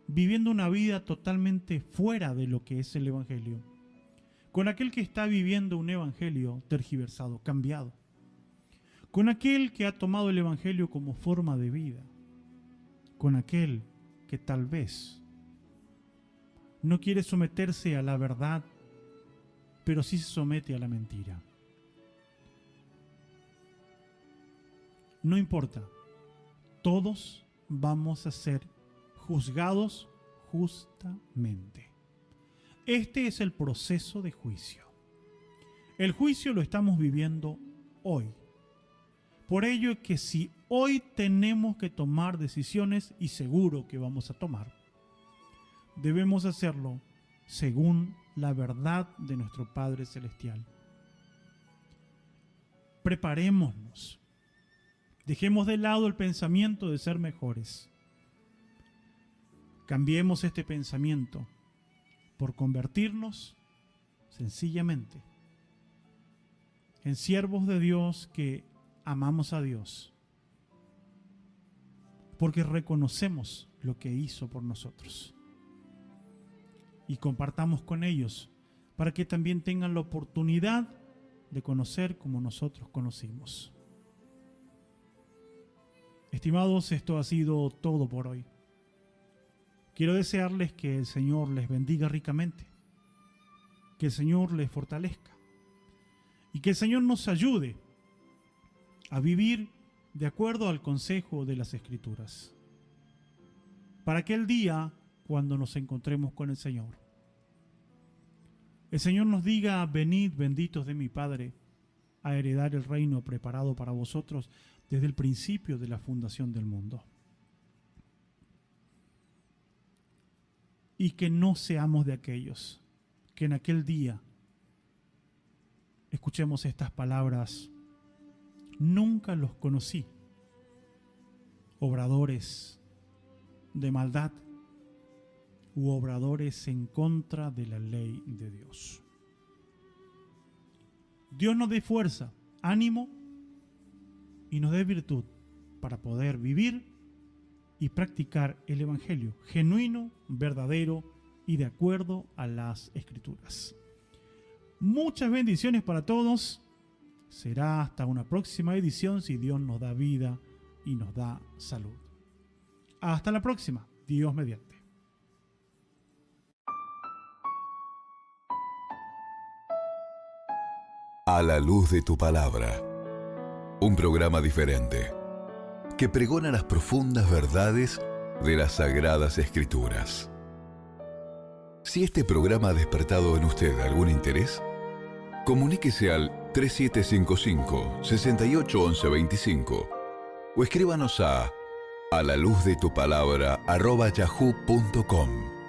[SPEAKER 2] viviendo una vida totalmente fuera de lo que es el Evangelio, con aquel que está viviendo un Evangelio tergiversado, cambiado, con aquel que ha tomado el Evangelio como forma de vida, con aquel que tal vez no quiere someterse a la verdad, pero sí se somete a la mentira. No importa, todos vamos a ser juzgados justamente. Este es el proceso de juicio. El juicio lo estamos viviendo hoy. Por ello es que si hoy tenemos que tomar decisiones, y seguro que vamos a tomar, debemos hacerlo según la verdad de nuestro Padre Celestial. Preparémonos. Dejemos de lado el pensamiento de ser mejores. Cambiemos este pensamiento por convertirnos sencillamente en siervos de Dios que amamos a Dios, porque reconocemos lo que hizo por nosotros. Y compartamos con ellos para que también tengan la oportunidad de conocer como nosotros conocimos. Estimados, esto ha sido todo por hoy. Quiero desearles que el Señor les bendiga ricamente, que el Señor les fortalezca y que el Señor nos ayude a vivir de acuerdo al consejo de las Escrituras, para aquel día cuando nos encontremos con el Señor, el Señor nos diga: venid, benditos de mi Padre, a heredar el reino preparado para vosotros desde el principio de la fundación del mundo. Y que no seamos de aquellos que en aquel día escuchemos estas palabras: nunca los conocí, obradores de maldad u obradores en contra de la ley de Dios. Dios nos dé fuerza, ánimo y nos dé virtud para poder vivir y practicar el Evangelio genuino, verdadero y de acuerdo a las Escrituras. Muchas bendiciones para todos Será hasta una próxima edición si Dios nos da vida y nos da salud. Hasta la próxima, Dios mediante.
[SPEAKER 1] A la luz de tu palabra. Un programa diferente que pregona las profundas verdades de las Sagradas Escrituras. Si este programa ha despertado en usted algún interés, comuníquese al 3755-681125 o escríbanos a laluzdetupalabra@yahoo.com.